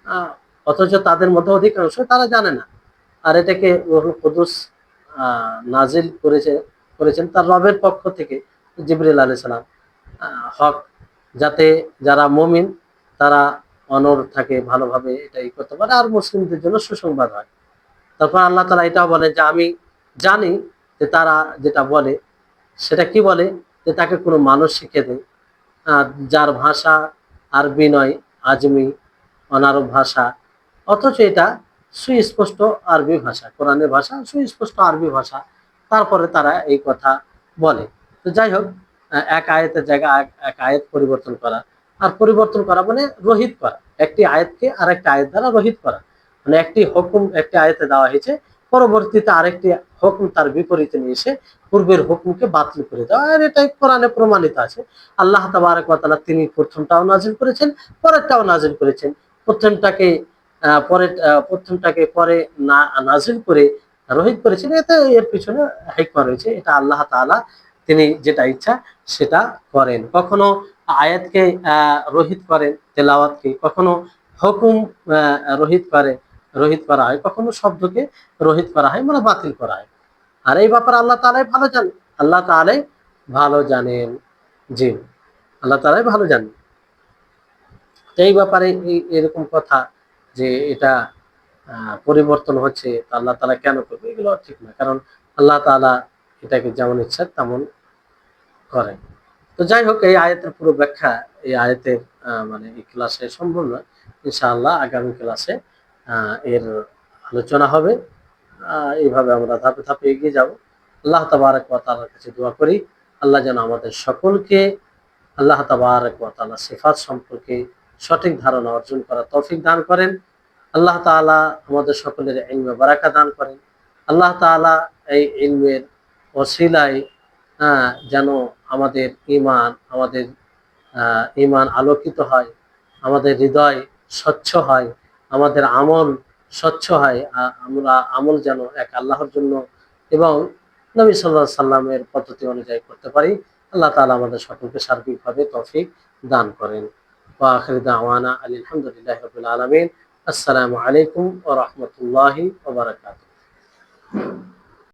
আহ, অথচ তাদের মধ্যে অধিকাংশ তারা জানে না। আর এটাকে রূহুল কুদুস নাজিল করেছেন তার রবের পক্ষ থেকে, জিবরিল আলাইহিস সালাম, হক, যাতে যারা মুমিন তারা অনড় থাকে, ভালোভাবে এটাই করতে পারে, আর মুসলিমদের জন্য সুসংবাদ হয়। তারপর আল্লাহ তাআলা এটাও বলে যে আমি জানি যে তারা যেটা বলে সেটা কি বলে, যে তাকে কোনো মানুষ শিখে দেয় যার ভাষা আরবি নয়, আজমি, অনারব ভাষা, অথচ এটা সুস্পষ্ট আরবি ভাষা, কোরআনের ভাষা সুস্পষ্ট আরবি ভাষা, তারপরে তারা এই কথা বলে। তো যাই হোক, এক আয়াতের জায়গায় এক আয়াত পরিবর্তন করা, আর পরিবর্তন করা মানে রহিত করা, একটি আয়াতকে আর একটা আয়াত দ্বারা রহিত করা, মানে একটি হুকুম একটি আয়াতে দেওয়া হয়েছে, পরবর্তীতে আরেকটি হুকুম তার বিপরীতে নিয়ে এসে পূর্বের হুকুমকে বাতিল করে দেওয়া, আর এটাই কোরআনে প্রমাণিত আছে। আল্লাহ তাবারক ওয়া তাআলা তিনি প্রথমটাও নাজিল করেছেন, পরেরটাও নাজিল করেছেন। প্রথমটাকে প্রথমটাকে পরে নাজিল করে রহিত করেছেন, এতে এর পিছনে হিকমা রয়েছে। এটা আল্লাহ তাআলা তিনি যেটা ইচ্ছা সেটা করেন। কখনো আয়াতকে রহিত করেন, তেলাওয়াতকে, কখনো হুকুম রহিত করা হয়, কখনো শব্দকে রহিত করা হয়, মানে বাতিল করা হয়। আর এই ব্যাপারে আল্লাহ তাআলাই ভালো জানেন, আল্লাহ তাআলাই ভালো জানেন। জি, আল্লাহ তাআলাই ভালো জানেন। তো এই ব্যাপারে এরকম কথা যে এটা পরিবর্তন হচ্ছে, আল্লাহ তাআলা কেন করবে, এগুলো ঠিক না। কারণ আল্লাহ তাআলা এটাকে যেমন ইচ্ছা তেমন করেন। তো যাই হোক, এই আয়াতের পুরো ব্যাখ্যা এই আয়াতের মানে এই ক্লাসে সম্ভব নয়। ইনশাআল্লাহ আগামী ক্লাসে এর আলোচনা হবে। এইভাবে আমরা ধাপে ধাপে এগিয়ে যাব। আল্লাহ তাবারক ওয়া তাআলার কাছে দোয়া করি, আল্লাহ যেন আমাদের সকলকে আল্লাহ তাবারক ওয়া তাআলার সিফাত সম্পর্কে সঠিক ধারণা অর্জন করার তৌফিক দান করেন। আল্লাহ তাআলা আমাদের সকলের ইলমে বারাকা দান করেন। আল্লাহ তাআলা এই ইলমের ওসিলায় যেন আমাদের ঈমান আলোকিত হয়, আমাদের হৃদয় স্বচ্ছ হয়, আমাদের আমল স্বচ্ছ হয়। আমরা আমল যেন এক আল্লাহর জন্য এবং নবী সাল্লাল্লাহু আলাইহি সাল্লামের পদ্ধতি অনুযায়ী করতে পারি। আল্লাহ তাআলা আমাদের সকলকে সার্বিকভাবে তৌফিক দান করেন। ওয়া আখিরু দাওয়ানা আনিল হামদুলিল্লাহি রাব্বিল আলামিন। আসসালামু আলাইকুম ওয়া রাহমাতুল্লাহি ওয়া বারাকাতুহু।